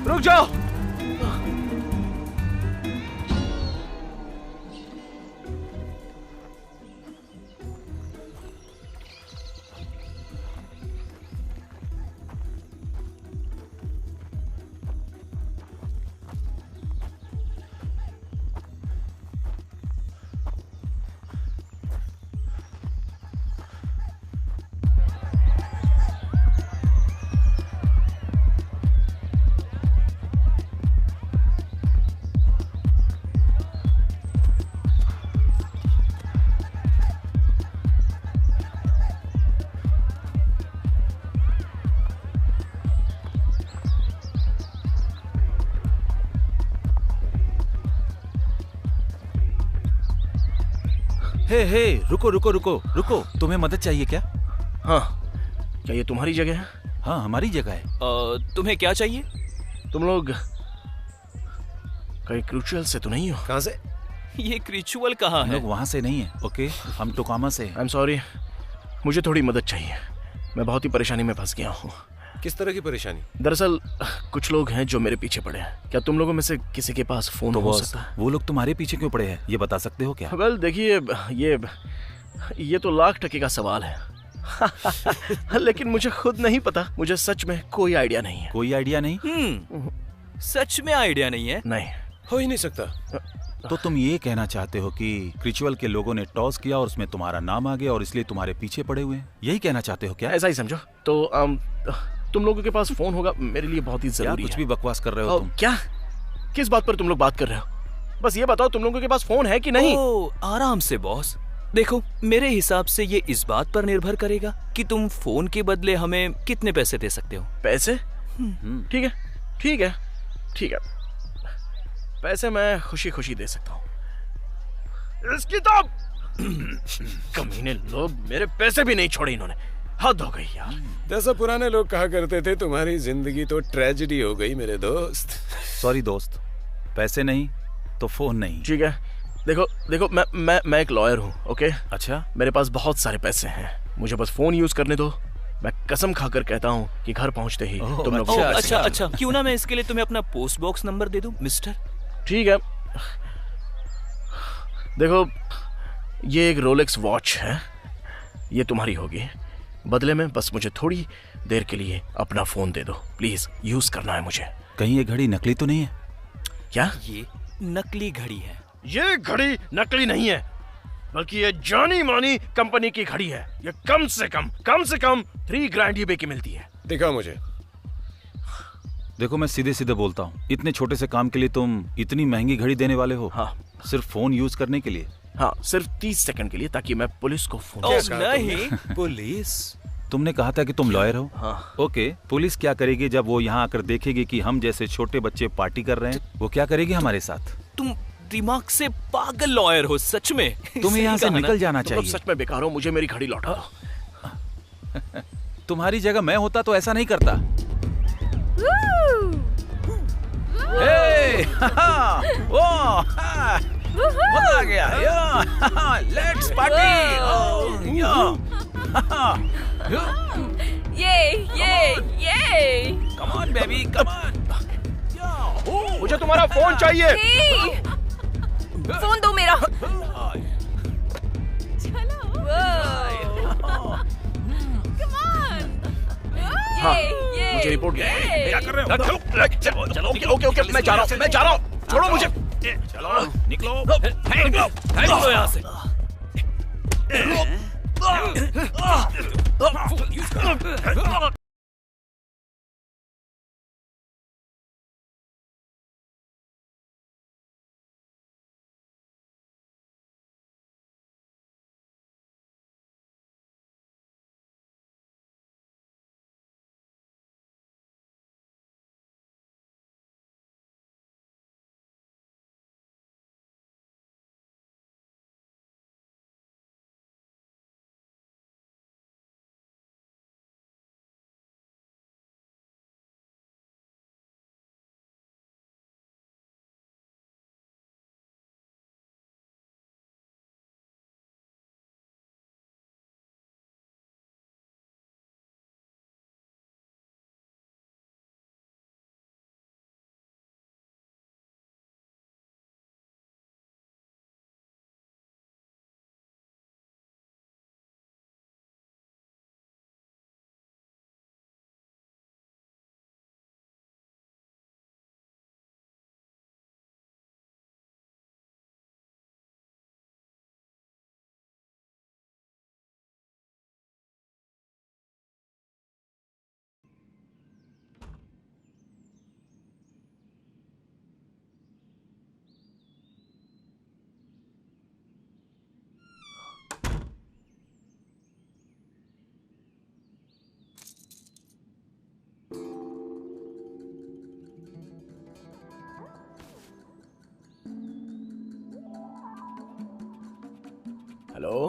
रुक जाओ। हे, रुको रुको रुको रुको, तुम्हें मदद चाहिए क्या? हाँ, क्या ये तुम्हारी जगह है? हाँ, हमारी जगह है। तुम्हें क्या चाहिए? तुम लोग कहीं क्रूशियल से तो नहीं हो? कहाँ से? ये क्रिचुअल कहाँ हम है? लोग वहाँ से नहीं है, ओके? हम टोकामा से हैं। आई एम सॉरी, मुझे थोड़ी मदद चाहिए। मैं बहुत ही परेशानी में फंस गया हूँ। किस तरह की परेशानी? दरअसल कुछ लोग हैं जो मेरे पीछे पड़े हैं। क्या तुम लोगों में से किसी के पास फोन हो बॉस, सकता है? वो लोग तुम्हारे पीछे क्यों पड़े हैं, ये बता सकते हो क्या? वेल देखिए, ये तो लाख टके का सवाल है। लेकिन मुझे खुद नहीं पता। मुझे सच में कोई आइडिया नहीं है। कोई आइडिया नहीं? सच में आइडिया नहीं है? नहीं। हो ही नहीं सकता। तो तुम ये कहना चाहते हो कि क्रिचुअल के लोगों ने टॉस किया और उसमें तुम्हारा नाम आ गया और इसलिए तुम्हारे पीछे पड़े हुए हैं, यही कहना चाहते हो क्या? ऐसा ही समझो। तो तुम लोगों के पास फोन होगा मेरे लिए बहुत ही क्या जरूरी कुछ है। भी बकवास कर रहे हो तुम? क्या? किस बात पर तुम लोग बात कर रहे हो? बस ये बताओ, तुम लोगों के पास फोन है कि नहीं? आराम से बॉस। देखो, मेरे हिसाब से ये इस बात पर निर्भर करेगा कि तुम फोन के बदले हमें कितने पैसे दे सकते हो। पैसे? ठीक है, ठीक है, ठीक है। पैसे मैं खुशी खुशी दे सकता हूँ। इसकी तो कमीने लोग मेरे पैसे भी नहीं छोड़े इन्होंने। हद हो गई यार। जैसा पुराने लोग कहा करते थे, तुम्हारी जिंदगी तो ट्रेजेडी हो गई मेरे दोस्त। सॉरी दोस्त, पैसे नहीं तो फोन नहीं। ठीक है, देखो मैं एक लॉयर हूँ, ओके? अच्छा, मेरे पास बहुत सारे पैसे हैं, मुझे बस फोन यूज करने दो। मैं कसम खाकर कहता हूँ कि घर पहुँचते ही तुम लोग। अच्छा, क्यों ना मैं इसके लिए तुम्हें अपना पोस्ट बॉक्स नंबर दे दूं, मिस्टर? ठीक है। देखो, ये एक रोलेक्स वॉच है, ये तुम्हारी होगी। बदले में बस मुझे थोड़ी देर के लिए अपना फोन दे दो, प्लीज। यूज करना है मुझे। कहीं ये घड़ी नकली तो नहीं है? क्या? ये नकली घड़ी है। ये घड़ी नकली नहीं है, बल्कि ये जानी मानी कंपनी की घड़ी है। ये कम से कम 3 grand eBay की मिलती है। दिखाओ मुझे। देखो, मैं सीधे सीधे बोलता हूँ, इतने छोटे से काम के लिए तुम इतनी महंगी घड़ी देने वाले हो? हाँ। सिर्फ फोन यूज करने के लिए? हाँ, सिर्फ 30 सेकंड के लिए, ताकि मैं पुलिस को फोन नहीं, पुलिस? तुमने कहा था कि तुम लॉयर हो। हाँ। ओके, पुलिस क्या करेगी जब वो यहाँ आकर देखेगी कि हम जैसे छोटे बच्चे पार्टी कर रहे हैं? वो क्या करेगी हमारे साथ? तुम दिमाग से पागल लॉयर हो सच में। तुम्हें यहाँ से निकल जाना तुम चाहिए। सच में बेकार हो, मुझे मेरी घड़ी लौटा दो। तुम्हारी जगह मैं होता तो ऐसा नहीं करता। हे, मजा आ गया। Let's party. ये come on baby, come on. मुझे तुम्हारा फोन चाहिए। फोन दो मेरा। हाँ, मुझे रिपोर्ट क्या कर रहे हो? चलो, ओके, मैं जा रहा हूँ, छोड़ो मुझे। चलो, निकलो। निकलो यहाँ से। Hello.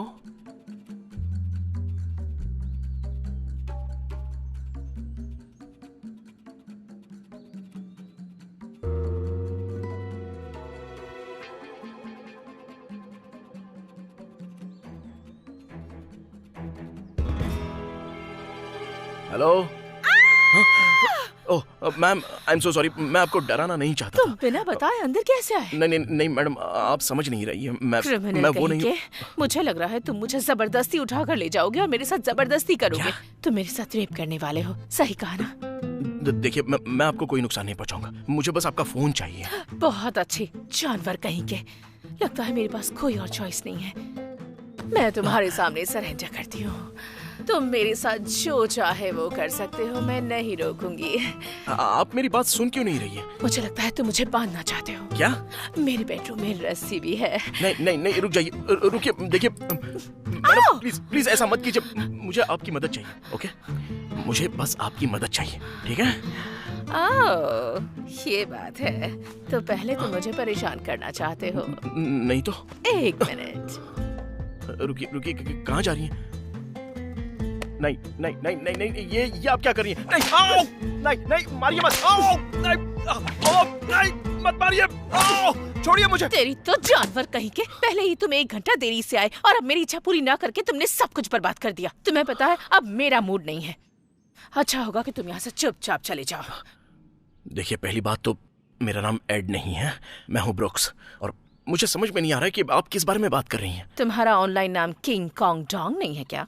Hello. Oh ma'am, I am so sorry, मैं आपको डराना नहीं चाहता तुम बिना बताए अंदर कैसे आए? नहीं नहीं नहीं मैडम, आप समझ नहीं रही है। मैं वो नहीं हूँ। मुझे लग रहा है तुम मुझे जबरदस्ती उठा कर ले जाओगे और मेरे साथ जबरदस्ती करोगे। तुम मेरे साथ रेप करने वाले हो, सही कहा ना? देखिए, मैं आपको कोई नुकसान नहीं पहुंचाऊंगा, मुझे बस आपका फोन चाहिए। बहुत अच्छी, जानवर कहीं के। लगता है मेरे पास कोई और चॉइस नहीं है। मैं तुम्हारे सामने सरेंडर करती हूँ। तुम मेरे साथ जो चाहे वो कर सकते हो, मैं नहीं रोकूंगी। आप मेरी बात सुन क्यों नहीं रही है? मुझे लगता है तुम मुझे बांधना चाहते हो। क्या? मेरे बेडरूम में रस्सी भी है। नहीं नहीं नहीं, रुक जाइए, रुकिए। देखिए मैडम, प्लीज प्लीज ऐसा मत कीजिए, मुझे आपकी मदद चाहिए। ओके, मुझे बस आपकी मदद चाहिए, ठीक है? ये बात है। तो पहले तुम मुझे परेशान करना चाहते हो? नहीं तो। एक मिनट। रुकिए रुकिए, कहाँ जा रही हैं? नहीं नहीं नहीं नहीं नहीं, ये आप क्या कर रही हैं? नहीं, आओ! नहीं नहीं, मारिए मत! आओ! नहीं, आओ! नहीं, मत मारिए! आओ! छोड़िए मुझे! तेरी तो जानवर कहीं के। पहले ही तुम 1 घंटा देरी से आए और अब मेरी इच्छा पूरी ना करके तुमने सब कुछ बर्बाद कर दिया। तुम्हें पता है अब मेरा मूड नहीं है। अच्छा होगा कि तुम यहाँ से चुपचाप चले जाओ। देखिए, पहली बात तो मेरा नाम एड नहीं है, मैं हूँ ब्रुक्स, और मुझे समझ में नहीं आ रहा है कि आप किस बारे में बात कर रही हैं। तुम्हारा ऑनलाइन नाम किंग कॉन्ग डोंग नहीं है क्या?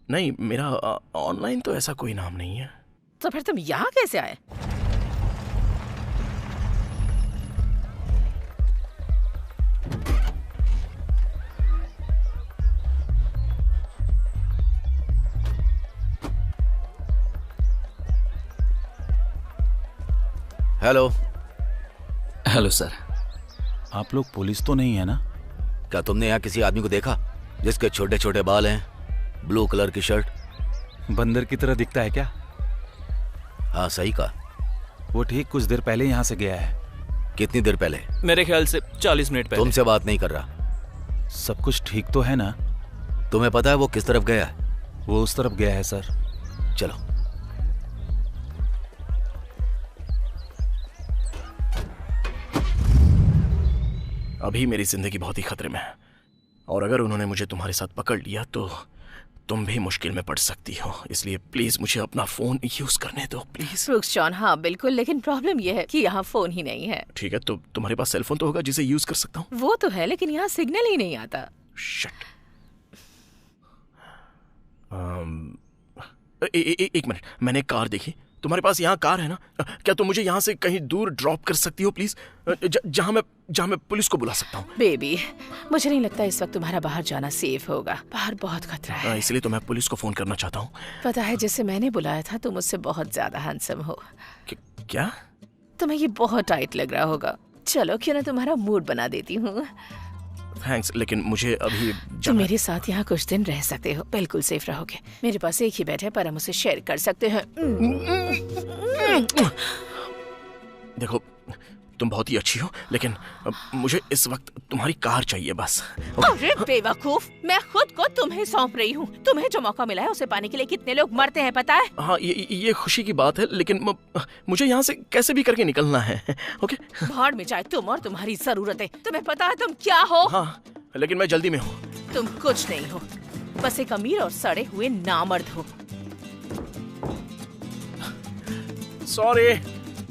नहीं, मेरा ऑनलाइन तो ऐसा कोई नाम नहीं है। तो फिर तुम यहाँ कैसे आए? हेलो। Hello sir. आप लोग पुलिस तो नहीं है ना? क्या तुमने यहाँ किसी आदमी को देखा जिसके छोटे छोटे बाल हैं, ब्लू कलर की शर्ट? बंदर की तरह दिखता है क्या? हाँ, सही कहा। वो ठीक कुछ देर पहले यहाँ से गया है। कितनी देर पहले? मेरे ख्याल से 40 मिनट पहले। तुमसे बात नहीं कर रहा। सब कुछ ठीक तो है ना? तुम्हें पता है वो किस तरफ गया है? वो उस तरफ गया है सर। चलो। अभी मेरी जिंदगी बहुत ही खतरे में है, और अगर उन्होंने मुझे तुम्हारे साथ पकड़ लिया तो तुम भी मुश्किल में पड़ सकती हो। इसलिए प्लीज मुझे अपना फोन यूज करने दो, प्लीज। ब्रुक्स जॉन, हाँ बिल्कुल, लेकिन प्रॉब्लम यह है कि यहाँ फोन ही नहीं है। ठीक है, तो तुम्हारे पास सेलफोन तो होगा जिसे यूज कर सकता हूँ? वो तो है, लेकिन यहाँ सिग्नल ही नहीं आता। शिट। एक मिनट, मैंने कार देखी। तुम्हारे पास यहाँ कार है ना? क्या तुम मुझे यहाँ से कहीं दूर ड्रॉप कर सकती हो प्लीज, जहाँ मैं पुलिस को बुला सकता हूँ? बेबी, मुझे नहीं लगता इस वक्त तुम्हारा बाहर जाना सेफ होगा। बाहर बहुत खतरा है। इसलिए तो मैं पुलिस को फोन करना चाहता हूँ। पता है, जिसे मैंने बुलाया था तुम उससे बहुत ज्यादा हैंडसम हो। क्या? तुम्हें ये बहुत टाइट लग रहा होगा। चलो क्यों ना तुम्हारा मूड बना देती हूँ। थैंक्स, लेकिन मुझे अभी तुम मेरे साथ यहाँ कुछ दिन रह सकते हो, बिल्कुल सेफ रहोगे। मेरे पास एक ही बेड है, पर हम उसे शेयर कर सकते हैं। देखो, तुम बहुत ही अच्छी हो, लेकिन मुझे इस वक्त तुम्हारी कार चाहिए बस। अरे बेवकूफ, मैं खुद को तुम्हें सौंप रही हूँ। तुम्हें जो मौका मिला है उसे पाने के लिए कितने लोग मरते हैं पता है? हाँ, ये खुशी की बात है, लेकिन मुझे यहाँ से कैसे भी करके निकलना है। ओके? भाड़ में जाए तुम और तुम्हारी जरूरतें। तुम्हें पता है तुम क्या हो? हाँ, लेकिन मैं जल्दी में हूँ। तुम कुछ नहीं हो, बस एक अमीर और सड़े हुए नामर्द हो। सॉरी,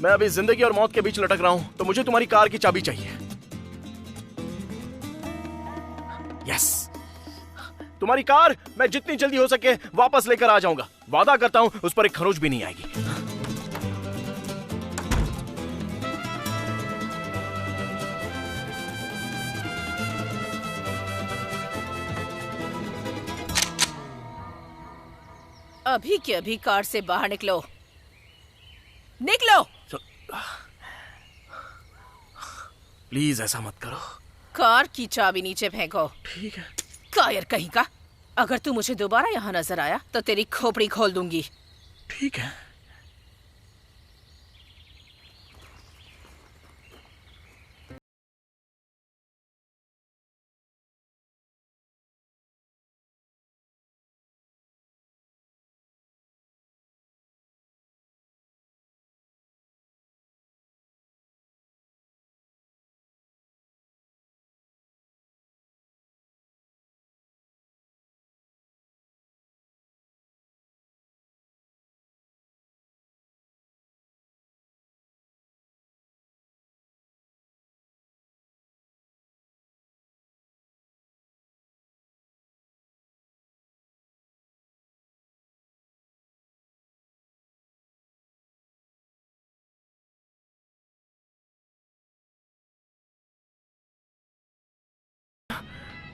मैं अभी जिंदगी और मौत के बीच लटक रहा हूँ, तो मुझे तुम्हारी कार की चाबी चाहिए। यस, तुम्हारी कार मैं जितनी जल्दी हो सके वापस लेकर आ जाऊंगा। वादा करता हूँ उस पर एक खरोच भी नहीं आएगी। अभी के अभी कार से बाहर निकलो, निकलो। प्लीज ऐसा मत करो। कार की चाबी नीचे फेंको। ठीक है। कायर कहीं का, अगर तू मुझे दोबारा यहाँ नजर आया तो तेरी खोपड़ी खोल दूंगी। ठीक है।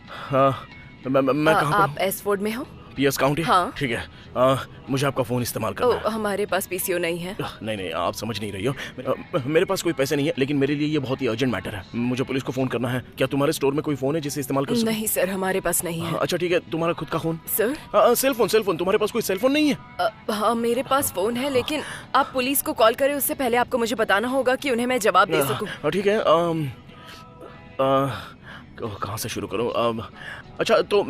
हाँ, मैं कहाँ पर आप एसफोर्ड में हो? PS county? हाँ। ठीक है। मुझे आपका फोन इस्तेमाल करना है। हमारे पास पीसीओ नहीं है। नहीं, आप समझ नहीं रही हो। मेरे पास कोई पैसे नहीं है, लेकिन मेरे लिए ये बहुत ही अर्जेंट मैटर है। मुझे पुलिस को फोन करना है। क्या तुम्हारे स्टोर में कोई फोन है जिसे इस्तेमाल कर सकूं? नहीं सर, हमारे पास नहीं है। अच्छा ठीक है, तुम्हारा खुद का फोन? Sir cell phone. तुम्हारे पास कोई सेल फोन नहीं है? हाँ, मेरे पास फोन है, लेकिन आप पुलिस को कॉल करें उससे पहले आपको मुझे बताना होगा कि उन्हें मैं जवाब दे सकूं। ठीक है। कहाँ से शुरू करूँ? अच्छा, तो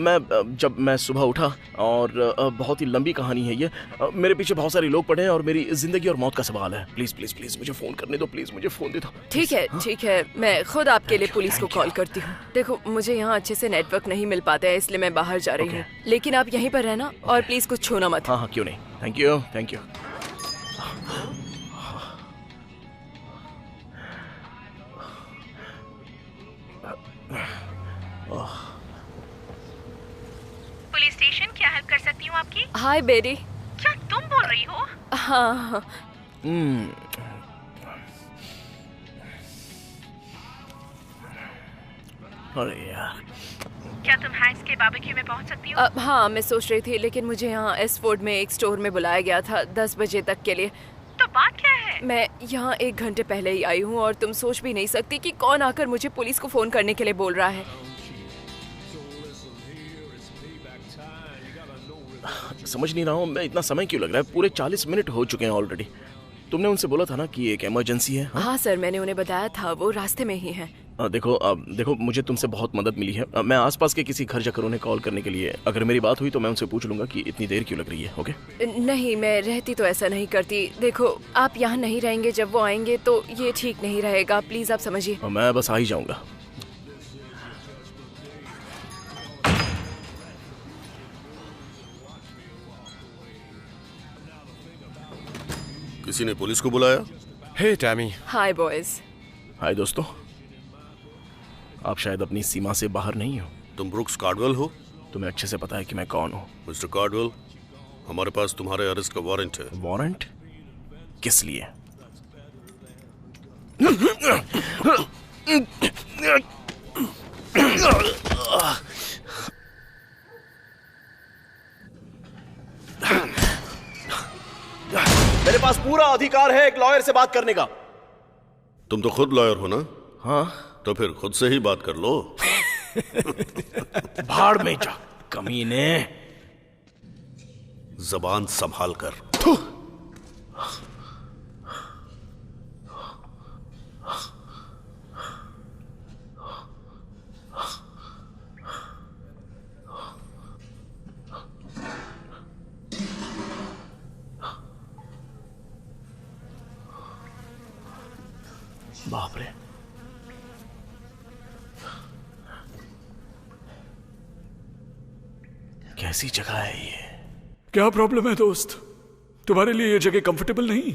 जब मैं सुबह उठा, और बहुत ही लंबी कहानी है ये। मेरे पीछे बहुत सारे लोग पड़े हैं और मेरी जिंदगी और मौत का सवाल है। प्लीज प्लीज प्लीज मुझे फोन करने दो, प्लीज मुझे फोन दे दो। ठीक है, मैं खुद आपके लिए पुलिस को कॉल करती हूँ। देखो, मुझे यहाँ अच्छे से नेटवर्क नहीं मिल पाता है, इसलिए मैं बाहर जा रही हूँ। लेकिन आप यहीं पर रहना और प्लीज कुछ छूना मत। हाँ, क्यों नहीं। Thank you. पुलिस स्टेशन, क्या हेल्प कर सकती हूँ आपकी? हाय बेरी। क्या तुम बोल रही हो? हाँ। अरे यार, क्या तुम हैंक्स के बारबेक्यू में पहुँच सकती हो? हाँ, मैं सोच रही थी, लेकिन मुझे यहाँ एसफोर्ड में एक स्टोर में बुलाया गया था 10 बजे तक के लिए। तो बात क्या है? मैं यहाँ 1 घंटे पहले ही आई हूँ और तुम सोच भी नहीं सकती कि कौन आकर मुझे पुलिस को फोन करने के लिए बोल रहा है। समझ नहीं रहा हूँ मैं, इतना समय क्यों लग रहा है? पूरे 40 मिनट हो चुके हैं ऑलरेडी। तुमने उनसे बोला था ना कि एक इमरजेंसी है? हाँ सर, मैंने उन्हें बताया था, वो रास्ते में ही है। देखो मुझे तुमसे बहुत मदद मिली है। मैं आसपास के किसी घर जाकर उन्हें कॉल करने के लिए, अगर मेरी बात हुई तो मैं उनसे पूछ लूंगा कि इतनी देर क्यों लग रही है। ओके? नहीं, मैं रहती तो ऐसा नहीं करती। देखो, आप यहाँ नहीं रहेंगे, जब वो आएंगे तो ये ठीक नहीं रहेगा। प्लीज आप समझिए। मैं बस आ ही जाऊंगा। किसी ने पुलिस को बुलाया? हे टैमी। हाय बॉयज। हाय दोस्तों। आप शायद अपनी सीमा से बाहर नहीं हो। तुम ब्रुक्स कार्डवेल हो? तुम्हें अच्छे से पता है कि मैं कौन हूँ। मिस्टर कार्डवेल, हमारे पास तुम्हारे अरेस्ट का वारंट है। वारंट? किस लिए? मेरे पास पूरा अधिकार है एक लॉयर से बात करने का। तुम तो खुद लॉयर हो ना? हाँ। तो फिर खुद से ही बात कर लो। भाड़ में जा कमीने। जबान संभाल कर। बाप रे, कैसी जगह है ये? क्या प्रॉब्लम है दोस्त? तुम्हारे लिए ये जगह कंफर्टेबल नहीं?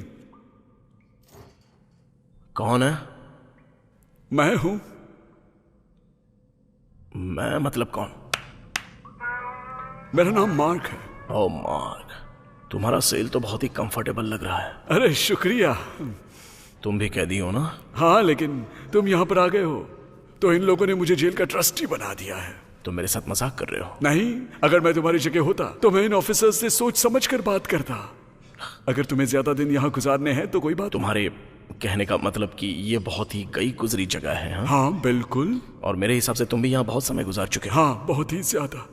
कौन है? मैं हूं। मैं मतलब कौन? मेरा नाम मार्क है। ओ मार्क, तुम्हारा सेल तो बहुत ही कंफर्टेबल लग रहा है। अरे शुक्रिया। तुम भी कैदी हो ना? हाँ, लेकिन तुम यहाँ पर आ गए हो तो इन लोगों ने मुझे जेल का ट्रस्टी बना दिया है। तुम मेरे साथ मजाक कर रहे हो? नहीं, अगर मैं तुम्हारी जगह होता तो मैं इन ऑफिसर्स से सोच समझ कर बात करता। अगर तुम्हें ज्यादा दिन यहाँ गुजारने हैं तो कोई बात। तुम्हारे कहने का मतलब कि ये बहुत ही गई गुजरी जगह है? हाँ? हाँ बिल्कुल। और मेरे हिसाब से तुम भी यहाँ बहुत समय गुजार चुके हो। हाँ, बहुत ही ज्यादा।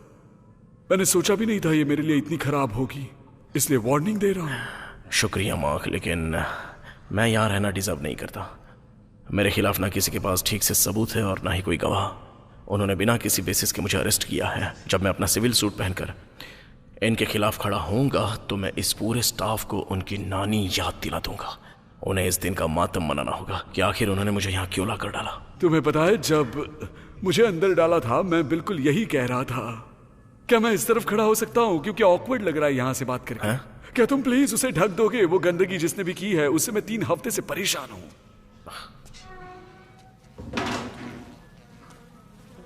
मैंने सोचा भी नहीं था ये मेरे लिए इतनी खराब होगी, इसलिए वार्निंग दे रहा हूँ। शुक्रिया मार्क, लेकिन मैं यहाँ रहना डिजर्व नहीं करता। मेरे खिलाफ ना किसी के पास ठीक से सबूत है और ना ही कोई गवाह। उन्होंने बिना किसी बेसिस के मुझे अरेस्ट किया है। जब मैं अपना सिविल सूट पहनकर इनके खिलाफ खड़ा होऊंगा तो मैं इस पूरे स्टाफ को उनकी नानी याद दिला दूंगा। उन्हें इस दिन का मातम मनाना होगा कि आखिर उन्होंने मुझे यहाँ क्यों ला कर डाला। तुम्हें पता है, जब मुझे अंदर डाला था मैं बिल्कुल यही कह रहा था। क्या मैं इस तरफ खड़ा हो सकता हूँ? क्योंकि ऑकवर्ड लग रहा है यहाँ से बात करके। क्या तुम प्लीज उसे ढक दोगे? वो गंदगी जिसने भी की है उससे मैं 3 हफ्ते से परेशान हूँ।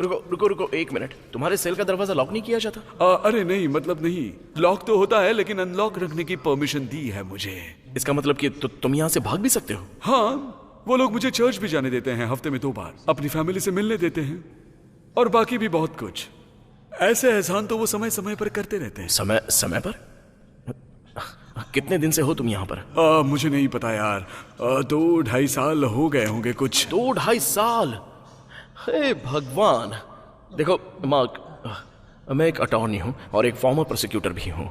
रुको 1 मिनट। तुम्हारे सेल का दरवाजा लॉक नहीं किया जाता? अरे नहीं, मतलब नहीं, लॉक तो होता है लेकिन अनलॉक रखने की परमिशन दी है मुझे। इसका मतलब कि तुम यहाँ से भाग भी सकते हो? हाँ, वो लोग मुझे चर्च भी जाने देते हैं, हफ्ते में 2 बार। अपनी फैमिली से मिलने देते हैं। और बाकी भी बहुत कुछ। ऐसे एहसान तो वो समय समय पर करते रहते हैं। समय समय पर? कितने दिन से हो तुम यहाँ पर? मुझे नहीं पता यार, 2-2.5 साल हो गए होंगे कुछ। 2-2.5 साल? हे भगवान। देखो मार्क, मैं एक अटॉर्नी हूँ और एक फॉर्मर प्रोसिक्यूटर भी हूँ।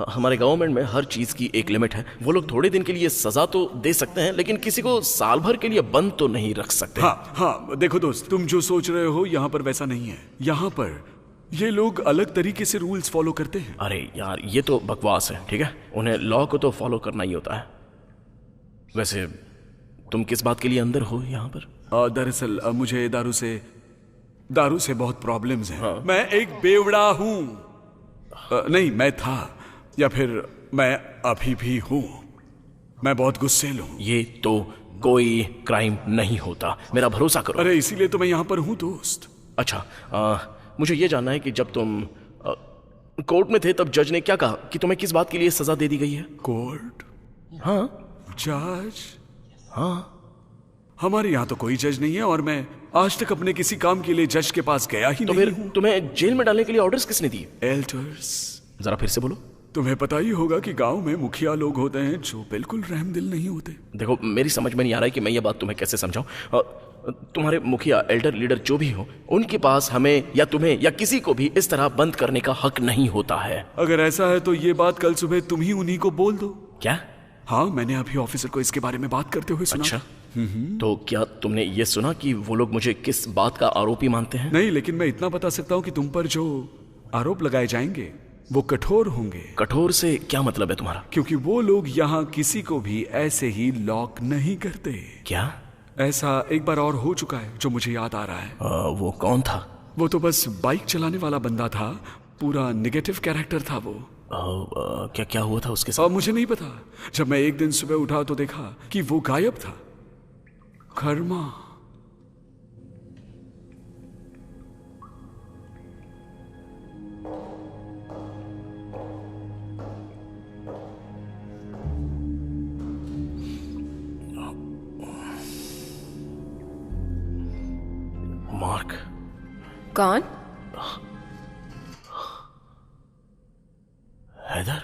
हमारे गवर्नमेंट में हर चीज की एक लिमिट है। वो लोग थोड़े दिन के लिए सजा तो दे सकते हैं, लेकिन किसी को साल भर के लिए बंद तो नहीं रख सकते। हाँ, देखो दोस्त, तुम जो सोच रहे हो यहाँ पर वैसा नहीं है। यहाँ पर ये लोग अलग तरीके से रूल्स फॉलो करते हैं। अरे यार, ये तो बकवास है, ठीक है? उन्हें लॉ को तो फॉलो करना ही होता है। वैसे तुम किस बात के लिए अंदर हो यहाँ पर? दरअसल मुझे दारू से बहुत प्रॉब्लम्स हैं। हाँ। मैं एक बेवड़ा हूँ। नहीं, मैं था, या फिर मैं अभी भी हूँ। मैं बहुत गुस्सेल हूँ। ये तो कोई क्राइम नहीं होता, मेरा भरोसा करो। अरे इसीलिए तो मैं यहाँ पर हूँ दोस्त। अच्छा, मुझे ये जानना है कि जब तुम कोर्ट में थे तब जज ने क्या कहा कि तुम्हें किस बात के लिए सजा दे दी गई है? कोर्ट? हाँ। जज? हाँ। हमारे यहाँ तो कोई जज नहीं है और मैं आज तक अपने किसी काम के लिए जज के पास गया ही तो नहीं फिर हूँ। तुम्हें जेल में डालने के लिए ऑर्डर्स किसने दिए? एल्डर्स। जरा फिर से बोलो। तुम्हें पता ही होगा कि गांव में मुखिया लोग होते हैं जो बिल्कुल रहमदिल नहीं होते। देखो, मेरी समझ में नहीं आ रहा है कि मैं ये बात तुम्हें कैसे समझाऊं। तुम्हारे मुखिया, एल्डर, लीडर जो भी हो, उनके पास हमें या तुम्हें या किसी को भी इस तरह बंद करने का हक नहीं होता है। अगर ऐसा है तो ये बात कल सुबह तुम ही उन्हीं को बोल दो। क्या? हाँ, मैंने अभी ऑफिसर को इसके बारे में बात करते हुए सुना। अच्छा, तो क्या तुमने ये सुना कि वो लोग मुझे किस बात का आरोपी मानते हैं? नहीं, लेकिन मैं इतना बता सकता हूँ कि तुम पर जो आरोप लगाए जाएंगे वो कठोर होंगे। कठोर से क्या मतलब है तुम्हारा? क्योंकि वो लोग यहाँ किसी को भी ऐसे ही लॉक नहीं करते। क्या? ऐसा एक बार और हो चुका है जो मुझे याद आ रहा है। वो कौन था? वो तो बस बाइक चलाने वाला बंदा था, पूरा नेगेटिव कैरेक्टर था वो। क्या हुआ था उसके साथ? मुझे नहीं पता। जब मैं एक दिन सुबह उठा तो देखा कि वो गायब था। कर्मा। मार्क। कौन? Haider.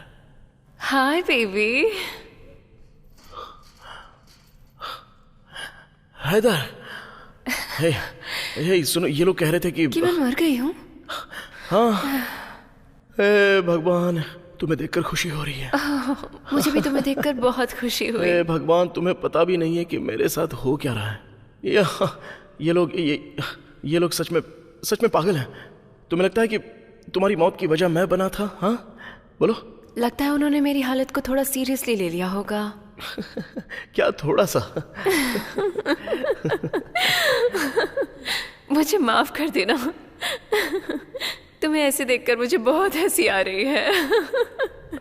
Hi baby. Haider, hey सुनो, ये लोग कह रहे थे कि मैं मर गई हूँ। हाँ। हे भगवान, तुम्हें देखकर खुशी हो रही है। मुझे भी तुम्हें देखकर बहुत खुशी हुई। हे भगवान, तुम्हें पता भी नहीं है कि मेरे साथ हो क्या रहा है। ये लोग सच में पागल हैं। तुम्हें लगता है कि तुम्हारी मौत की वजह मैं बना था? हाँ, बोलो। लगता है उन्होंने मेरी हालत को थोड़ा सीरियसली ले लिया होगा। क्या थोड़ा सा? मुझे माफ कर देना। तुम्हें ऐसे देखकर मुझे बहुत हंसी आ रही है।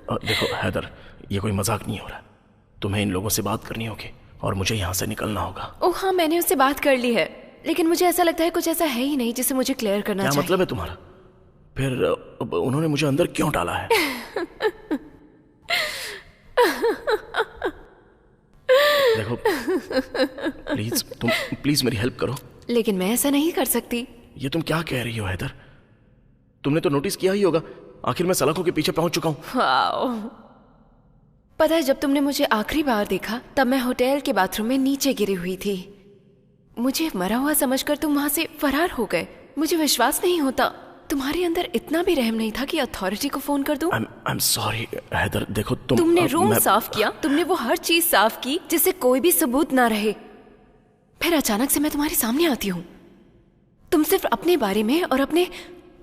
देखो हैदर, ये कोई मजाक नहीं हो रहा। तुम्हें इन लोगों से बात करनी होगी और मुझे यहाँ से निकलना होगा। ओह हाँ, मैंने उससे बात कर ली है, लेकिन मुझे ऐसा लगता है कुछ ऐसा है ही नहीं जिसे मुझे क्लियर करना चाहिए। क्या मतलब है तुम्हारा? फिर उन्होंने मुझे अंदर क्यों डाला है? देखो, प्लीज मेरी हेल्प करो। लेकिन मैं ऐसा नहीं कर सकती। ये तुम क्या कह रही हो हैदर? तुमने तो नोटिस किया ही होगा, आखिर मैं सलाखों के पीछे पहुंच चुका हूं। पता है, जब तुमने मुझे आखिरी बार देखा तब मैं होटल के बाथरूम में नीचे गिरी हुई थी। मुझे मरा हुआ समझकर तुम वहां से फरार हो गए। मुझे विश्वास नहीं होता तुम्हारे अंदर इतना भी रहम नहीं था कि अथॉरिटी को फोन कर दूं। I'm sorry हैदर, देखो तुमने रूम साफ किया, तुमने वो हर चीज साफ की जिससे कोई भी सबूत ना रहे। फिर अचानक से मैं तुम्हारे सामने आती हूँ। तुम सिर्फ अपने बारे में और अपने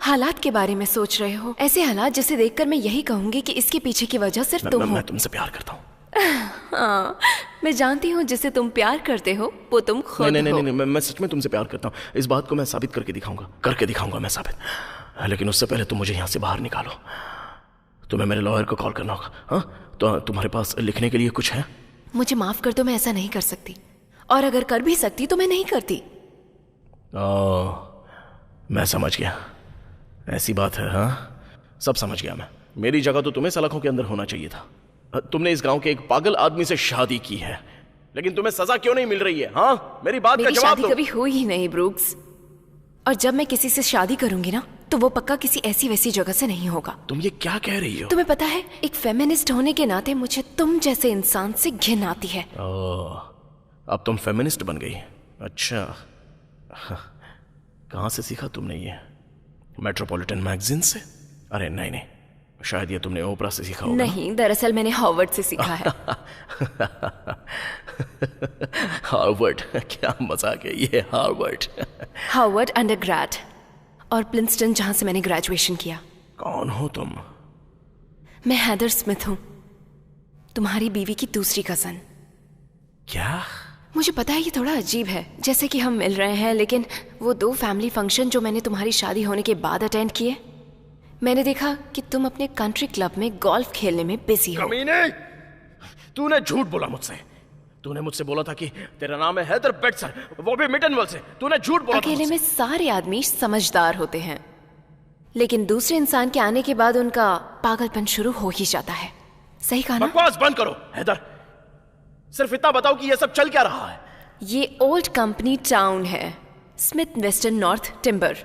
हालात के बारे में सोच रहे हो। ऐसे हालात जिसे देखकर मैं यही कहूंगी कि इसके पीछे की वजह सिर्फ तुम हो। मैं तुमसे प्यार करता हूँ। हाँ, मैं जानती हूँ जिसे तुम प्यार करते हो वो तुम खुद हो। नहीं, मैं सच में तुमसे प्यार करता हूँ। इस बात को मैं साबित करके दिखाऊंगा मैं साबित। लेकिन उससे पहले तुम मुझे यहाँ से बाहर निकालो। तुम्हें मेरे लॉयर को कॉल करना होगा। हाँ, तो तुम्हारे पास लिखने के लिए कुछ है? मुझे माफ कर दो, मैं ऐसा नहीं कर सकती, और अगर कर भी सकती तो मैं नहीं करती। मैं समझ गया, ऐसी बात है। हाँ, सब समझ गया मैं। मेरी जगह तो तुम्हें सलाखों के अंदर होना चाहिए था। तुमने इस गांव के एक पागल आदमी से शादी की है, लेकिन तुम्हें सजा क्यों नहीं मिल रही है? हाँ, मेरी बात का जवाब दो। शादी कभी हुई ही नहीं ब्रूक्स, और जब मैं किसी से शादी करूंगी ना, तो वो पक्का किसी ऐसी वैसी जगह से नहीं होगा। तुम ये क्या कह रही हो? तुम्हें पता है, एक फेमिनिस्ट होने के नाते मुझे तुम जैसे इंसान से घिन आती है। अब तुम फेमिनिस्ट बन गई? अच्छा, कहाँ से सीखा तुमने ये? मेट्रोपॉलिटन मैगजीन से? अरे नहीं नहीं, शायद ये तुमने ओपरा से सीखा होगा। नहीं, दरअसल मैंने हार्वर्ड से सीखा है। हार्वर्ड? क्या मजाक है ये, हार्वर्ड। हार्वर्ड अंडरग्रेड और प्रिंसटन, जहां से मैंने ग्रेजुएशन किया। कौन हो तुम? मैं हैदर स्मिथ हूँ, तुम्हारी बीवी की दूसरी कजन। क्या? मुझे पता है ये थोड़ा अजीब है, जैसे कि हम मिल रहे हैं, लेकिन वो 2 फैमिली फंक्शन जो मैंने तुम्हारी शादी होने के बाद अटेंड किए, मैंने देखा कि तुम अपने कंट्री क्लब में गोल्फ खेलने में बिजी हो। कमीने! तूने झूठ बोला मुझसे। तूने मुझसे बोला था कि तेरा नाम है हैदर बेटसन, वो भी मिटनवल से। तूने झूठ बोला। अकेले में सारे आदमी समझदार होते हैं, लेकिन दूसरे इंसान के आने के बाद उनका पागलपन शुरू हो ही जाता है। सही कहा ना? बकवास बंद करो हैदर। सिर्फ इतना बताओ कि ये सब चल क्या रहा है। ये ओल्ड कंपनी टाउन है, स्मिथ वेस्टर्न नॉर्थ टिम्बर,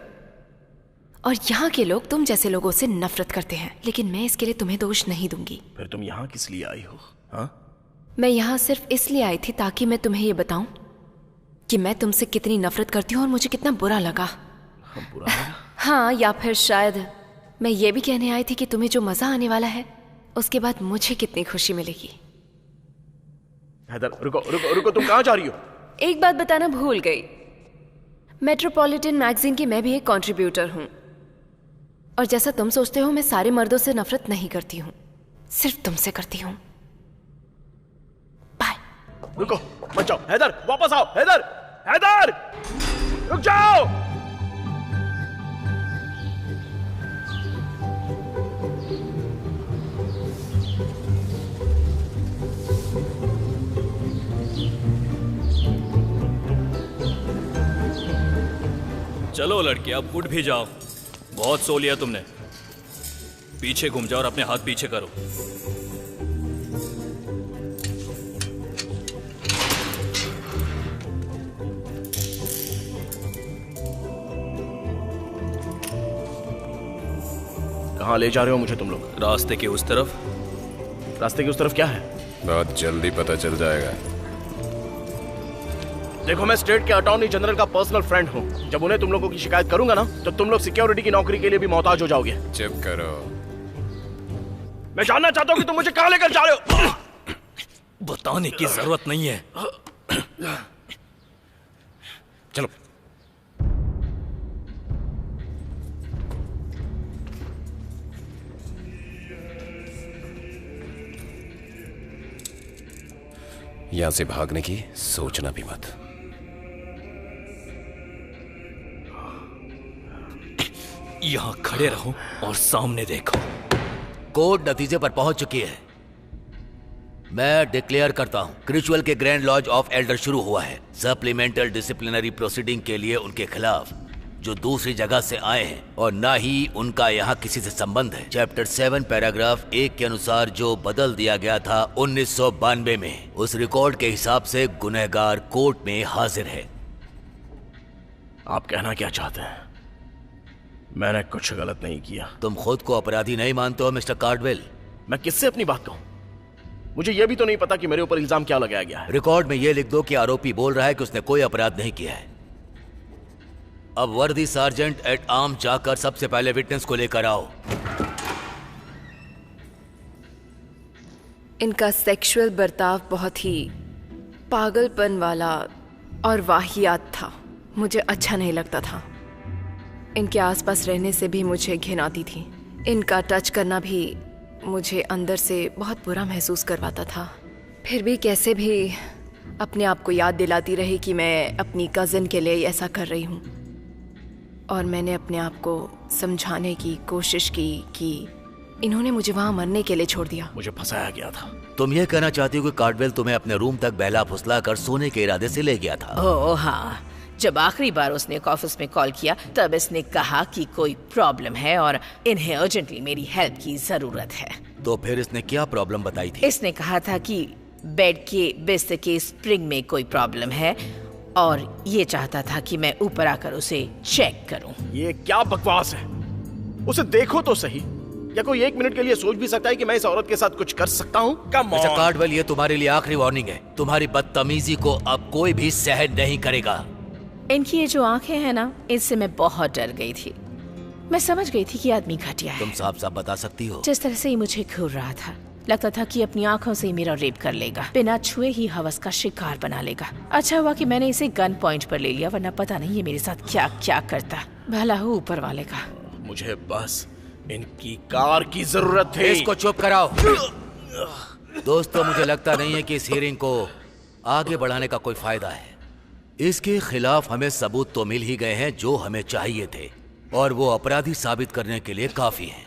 और यहाँ के लोग तुम जैसे लोगों से नफरत करते हैं, लेकिन मैं इसके लिए तुम्हें दोष नहीं दूंगी। फिर तुम यहाँ किस लिए आई हो? हाँ? मैं यहाँ सिर्फ इसलिए आई थी ताकि मैं तुम्हें ये बताऊं कि मैं तुमसे कितनी नफरत करती हूँ और मुझे कितना बुरा लगा। बुरा लगा? हाँ, या फिर शायद मैं ये भी कहने आई थी कि तुम्हें जो मजा आने वाला है उसके बाद मुझे कितनी खुशी मिलेगी। हैदर रुको रुको रुको, तुम कहाँ जा रही हो? एक बात बताना भूल गई, मेट्रोपॉलिटन मैगजीन की मैं भी एक कंट्रीब्यूटर हूँ, और जैसा तुम सोचते हो मैं सारे मर्दों से नफरत नहीं करती हूँ, सिर्फ तुमसे करती हूँ। बाय। रुको, मत जाओ हैदर, वापस आओ हैदर। हैदर रुक जाओ। चलो लड़के, अब उठ भी जाओ, बहुत सो लिया तुमने। पीछे घूम जाओ और अपने हाथ पीछे करो। कहाँ ले जा रहे हो मुझे तुम लोग? रास्ते के उस तरफ। रास्ते की उस तरफ क्या है? बहुत जल्दी पता चल जाएगा। देखो, मैं स्टेट के अटॉर्नी जनरल का पर्सनल फ्रेंड हूँ। जब उन्हें तुम लोगों की शिकायत करूंगा ना, तो तुम लोग सिक्योरिटी की नौकरी के लिए भी मोहताज हो जाओगे। चुप करो। मैं जानना चाहता हूँ कि तुम मुझे कहाँ लेकर जा रहे हो। बताने की जरूरत नहीं है। चलो। यहां से भागने की सोचना भी मत। यहां खड़े रहो और सामने देखो। कोर्ट नतीजे पर पहुंच चुकी है। मैं डिक्लेयर करता हूं, क्रिचुअल के ग्रैंड लॉज ऑफ एल्डर शुरू हुआ है। सप्लीमेंटल डिसिप्लिनरी प्रोसीडिंग के लिए उनके खिलाफ, जो दूसरी जगह से आए हैं और ना ही उनका यहाँ किसी से संबंध है। चैप्टर 7 पैराग्राफ 1 के अनुसार जो बदल दिया गया था 1992 में, उस रिकॉर्ड के हिसाब से गुनहगार कोर्ट में हाजिर है। आप कहना क्या चाहते हैं? मैंने कुछ गलत नहीं किया। तुम खुद को अपराधी नहीं मानते हो मिस्टर कार्डवेल? मैं किससे अपनी बात कहूं? मुझे यह भी तो नहीं पता कि मेरे ऊपर इल्जाम क्या लगाया गया है। रिकॉर्ड में यह लिख दो कि आरोपी बोल रहा है कि उसने कोई अपराध नहीं किया है। अब वर्दी सार्जेंट एट आर्म जाकर सबसे पहले विटनेस को लेकर आओ। इनका सेक्सुअल बर्ताव बहुत ही पागलपन वाला और वाहियात था। मुझे अच्छा नहीं लगता था। इनके आसपास रहने से भी मुझे घिन आती थी। इनका टच करना भी मुझे अंदर से बहुत बुरा महसूस करवाता था। फिर भी कैसे भी अपने आप को याद दिलाती रही कि मैं अपनी कज़न के लिए ऐसा कर रही हूँ, और मैंने अपने आप को समझाने की कोशिश की कि इन्होंने मुझे वहाँ मरने के लिए छोड़ दिया। मुझे फंसाया गया था। तुम ये कहना चाहती हो कि कार्डवेल तुम्हें अपने रूम तक बहला फुसला कर सोने के इरादे से ले गया था? ओह हाँ, जब आखिरी बार उसने ऑफिस में कॉल किया तब इसने कहा कि कोई प्रॉब्लम है और इन्हें अर्जेंटली मेरी हेल्प की जरूरत है। तो फिर इसने क्या प्रॉब्लम बताई थी? इसने कहा था कि बेड के बिस्तर के स्प्रिंग में कोई प्रॉब्लम है और ये चाहता था कि मैं ऊपर आकर उसे चेक करूं। ये क्या बकवास है? उसे देखो तो सही। या कोई 1 मिनट के लिए सोच भी सकता है कि मैं इस औरत के साथ कुछ कर सकता हूँ? कम मिस्टर कार्डवेल, ये तुम्हारे लिए आखिरी वार्निंग है। तुम्हारी बदतमीजी को अब कोई भी सहन नहीं करेगा। इनकी ये जो आंखें हैं ना, इससे मैं बहुत डर गई थी। मैं समझ गई थी कि आदमी घटिया है। तुम साफ साफ बता सकती हो? जिस तरह से ये मुझे घूर रहा था, लगता था कि अपनी आंखों से ही मेरा रेप कर लेगा, बिना छुए ही हवस का शिकार बना लेगा। अच्छा हुआ कि मैंने इसे गन पॉइंट पर ले लिया, वरना पता नहीं ये मेरे साथ क्या क्या करता। भला हो ऊपर वाले का। मुझे बस इनकी कार की जरूरत थी। इसको चुप कराओ। दोस्तों, मुझे लगता नहीं है कि इस हियरिंग को आगे बढ़ाने का कोई फायदा है। इसके खिलाफ हमें सबूत तो मिल ही गए हैं जो हमें चाहिए थे, और वो अपराधी साबित करने के लिए काफी हैं।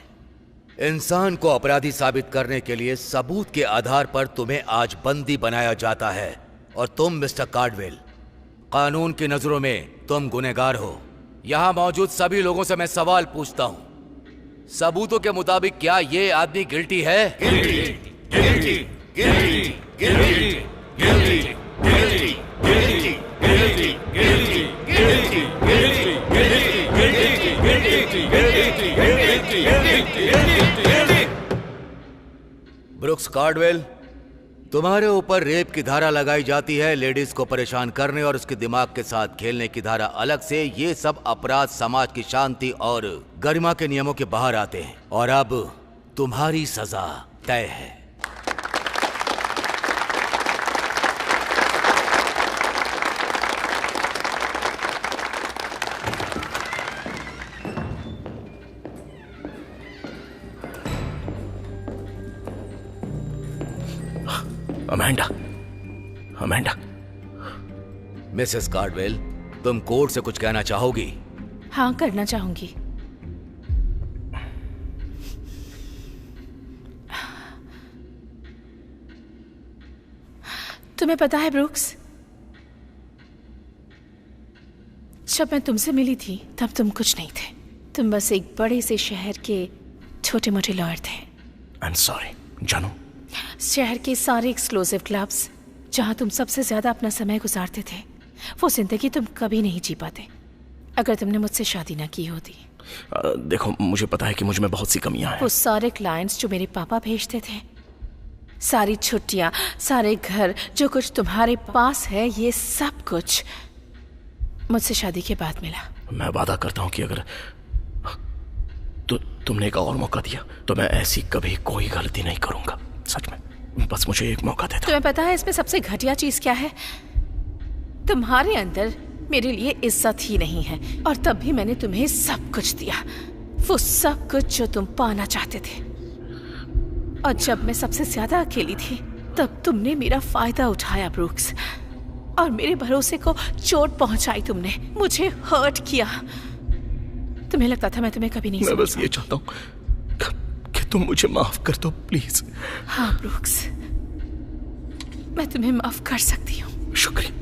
इंसान को अपराधी साबित करने के लिए सबूत के आधार पर तुम्हें आज बंदी बनाया जाता है, और तुम मिस्टर कार्डवेल, कानून की नजरों में तुम गुनहगार हो। यहां मौजूद सभी लोगों से मैं सवाल पूछता हूं, सबूतों के मुताबिक क्या ये आदमी गिल्टी है? Guilty, guilty, guilty, guilty, guilty, guilty, guilty, guilty, guilty, guilty, guilty, guilty, guilty, guilty, guilty. Brooks Caudwell, तुम्हारे ऊपर रेप की धारा लगाई जाती है, लेडीज को परेशान करने और उसके दिमाग के साथ खेलने की धारा अलग से। ये सब अपराध समाज की शांति और गरिमा के नियमों के बाहर आते हैं, और अब तुम्हारी सजा तय है। अमेंडा, मिसेस कार्डवेल, तुम कोर्ट से कुछ कहना चाहोगी? हाँ, करना चाहूंगी। तुम्हें पता है ब्रुक्स, जब मैं तुमसे मिली थी तब तुम कुछ नहीं थे। तुम बस एक बड़े से शहर के छोटे मोटे लॉयर थे। आई एम सॉरी जानू। शहर के सारे एक्सक्लूसिव क्लब्स जहां तुम सबसे ज्यादा अपना समय गुजारते थे, वो जिंदगी तुम कभी नहीं जी पाते अगर तुमने मुझसे शादी ना की होती। देखो, मुझे पता है कि मुझ में बहुत सी कमियां हैं। वो सारे क्लाइंट्स जो मेरे पापा भेजते थे, सारी छुट्टियां, सारे घर, जो कुछ तुम्हारे पास है, ये सब कुछ मुझसे शादी के बाद मिला। मैं वादा करता हूं कि अगर तुमने एक और मौका दिया तो मैं ऐसी कभी कोई गलती नहीं करूंगा। सच में, बस मुझे एक मौका दे दो। तुम्हें पता है इसमें सबसे घटिया चीज क्या है? तुम्हारे अंदर मेरे लिए इज्जत ही नहीं है, और तब भी मैंने तुम्हें सब कुछ दिया, वो सब कुछ जो तुम पाना चाहते थे। और जब मैं सबसे ज्यादा अकेली थी तब तुमने मेरा फायदा उठाया ब्रुक्स, और मेरे भरोसे को चोट पहुंचाई तुमने, मुझे हर्ट किया। तुम्हें लगता था मैं तुम्हें कभी नहीं मैं बस ये चाहता हूँ कि तुम मुझे माफ कर दो, प्लीज। हाँ ब्रुक्स, मैं तुम्हें माफ कर सकती हूँ। शुक्रिया,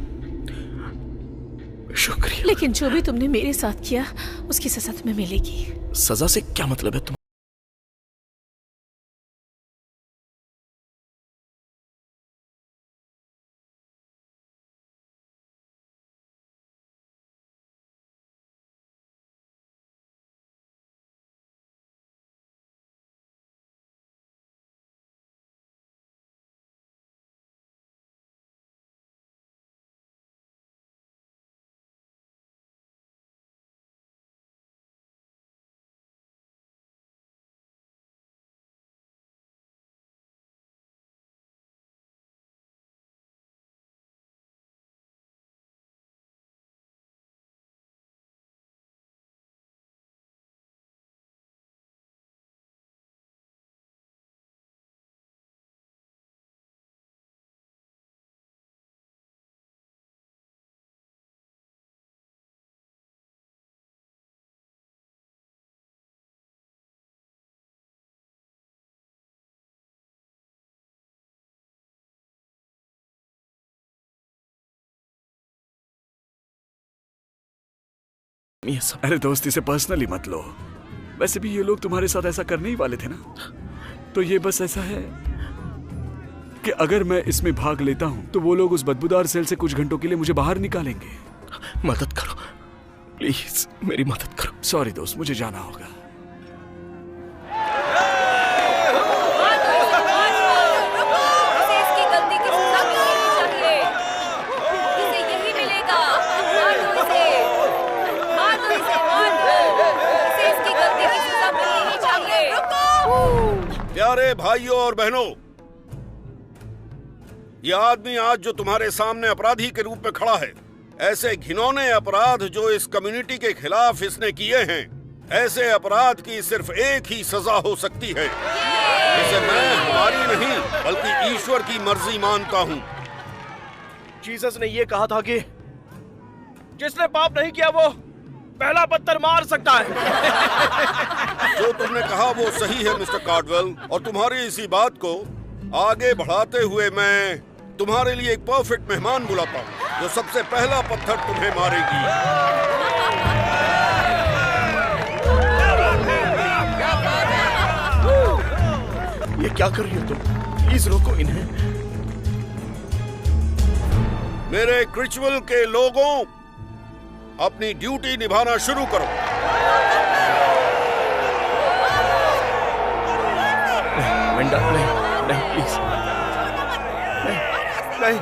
शुक्रिया। लेकिन जो भी तुमने मेरे साथ किया उसकी सजा तुम्हें मिलेगी। सजा से क्या मतलब है? तुम ये सब। अरे दोस्त, इसे पर्सनली मत लो। वैसे भी ये लोग तुम्हारे साथ ऐसा करने ही वाले थे ना, तो ये बस ऐसा है कि अगर मैं इसमें भाग लेता हूँ तो वो लोग उस बदबूदार सेल से कुछ घंटों के लिए मुझे बाहर निकालेंगे। मदद करो प्लीज, मेरी मदद करो। सॉरी दोस्त, मुझे जाना होगा। प्यारे भाइयों और बहनों, यह आदमी आज जो तुम्हारे सामने अपराधी के रूप में खड़ा है, ऐसे घिनौने अपराध जो इस कम्युनिटी के खिलाफ इसने किए हैं, ऐसे अपराध की सिर्फ एक ही सजा हो सकती है। इसे मैं हमारी नहीं बल्कि ईश्वर की मर्जी मानता हूँ। जीसस ने यह कहा था कि जिसने पाप नहीं किया वो पहला पत्थर मार सकता है। जो तुमने कहा वो सही है मिस्टर कार्डवेल, और तुम्हारी इसी बात को आगे बढ़ाते हुए मैं तुम्हारे लिए एक परफेक्ट मेहमान बुलाता हूँ जो सबसे पहला पत्थर तुम्हें मारेगी। ये क्या कर रही हो तुम? प्लीज रोको इन्हें। मेरे रिचुअल के लोगों, अपनी ड्यूटी निभाना शुरू करो। अमेंडा, नहीं प्लीज, नहीं।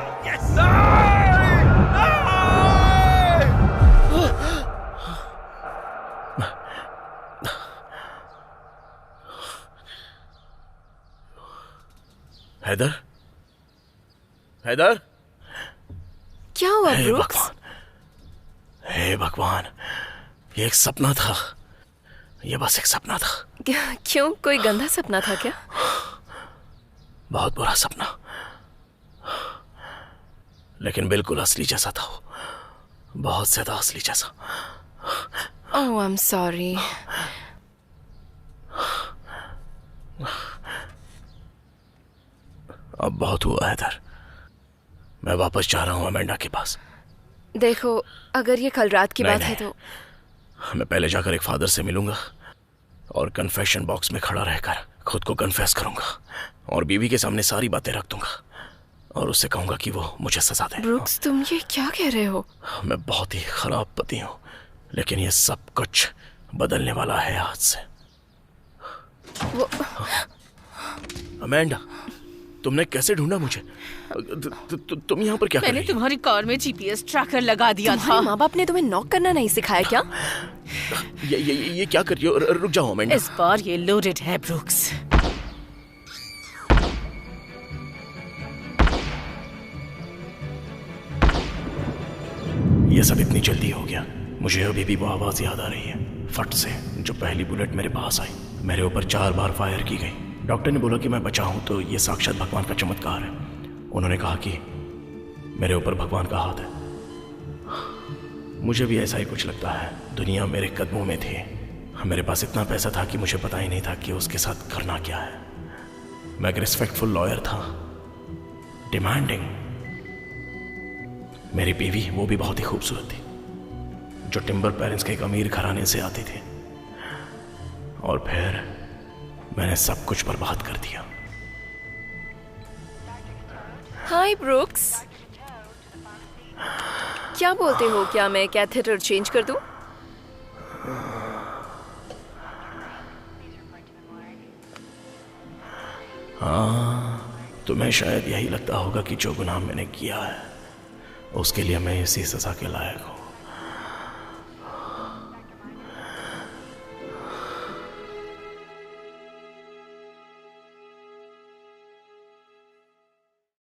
हैदर, हैदर, क्या हुआ ब्रूक्स? हे भगवान, ये एक सपना था। ये बस एक सपना था। क्यों, कोई गंदा सपना था क्या? बहुत बुरा सपना, लेकिन बिल्कुल असली जैसा था वो, बहुत ज्यादा असली जैसा। ओह, आई एम सॉरी। अब बहुत हुआ हैदर, मैं वापस जा रहा हूँ अमेंडा के पास। देखो, अगर ये कल रात की बात है तो मैं पहले जाकर एक फादर से मिलूंगा और कन्फेशन बॉक्स में खड़ा रहकर खुद को कन्फेस करूंगा और बीवी के सामने सारी बातें रख दूंगा और उससे कहूंगा कि वो मुझे सजा दे। ब्रूक्स, तुम ये क्या कह रहे हो? मैं बहुत ही खराब पति हूँ, लेकिन ये सब कुछ बदलने वाला है आज से। वो... अमेंडा, तुमने कैसे ढूंढा मुझे? तुम यहाँ पर क्या कर रही? मैंने तुम्हारी कार में जीपीएस ट्रैकर लगा दिया था। माँ बाप ने तुम्हें नॉक करना नहीं सिखाया क्या? ये क्या कर रही हो? रुक जाओ अमेंडा। इस बार ये लोडेड है ब्रूक्स। ये सब इतनी जल्दी हो गया। मुझे अभी भी वो आवाज याद आ रही है, फट से, जो पहली बुलेट मेरे पास आई। मेरे ऊपर 4 बार फायर की गई। डॉक्टर ने बोला कि मैं बचा हूं तो ये साक्षात भगवान का चमत्कार है। उन्होंने कहा कि मेरे ऊपर भगवान का हाथ है। मुझे भी ऐसा ही कुछ लगता है। दुनिया मेरे कदमों में थी। मेरे पास इतना पैसा था कि मुझे पता ही नहीं था कि उसके साथ करना क्या है। मैं एक रिस्पेक्टफुल लॉयर था, डिमांडिंग। मेरी बीवी, वो भी बहुत ही खूबसूरत थी, जो टिम्बर पेरेंट्स के एक अमीर घराने से आती थी। और फिर मैंने सब कुछ बर्बाद कर दिया। हाय ब्रूक्स, क्या बोलते हो? क्या मैं कैथेटर चेंज कर दूं? हाँ, तुम्हें शायद यही लगता होगा कि जो गुनाह मैंने किया है उसके लिए मैं इसी सजा के लायक हूं।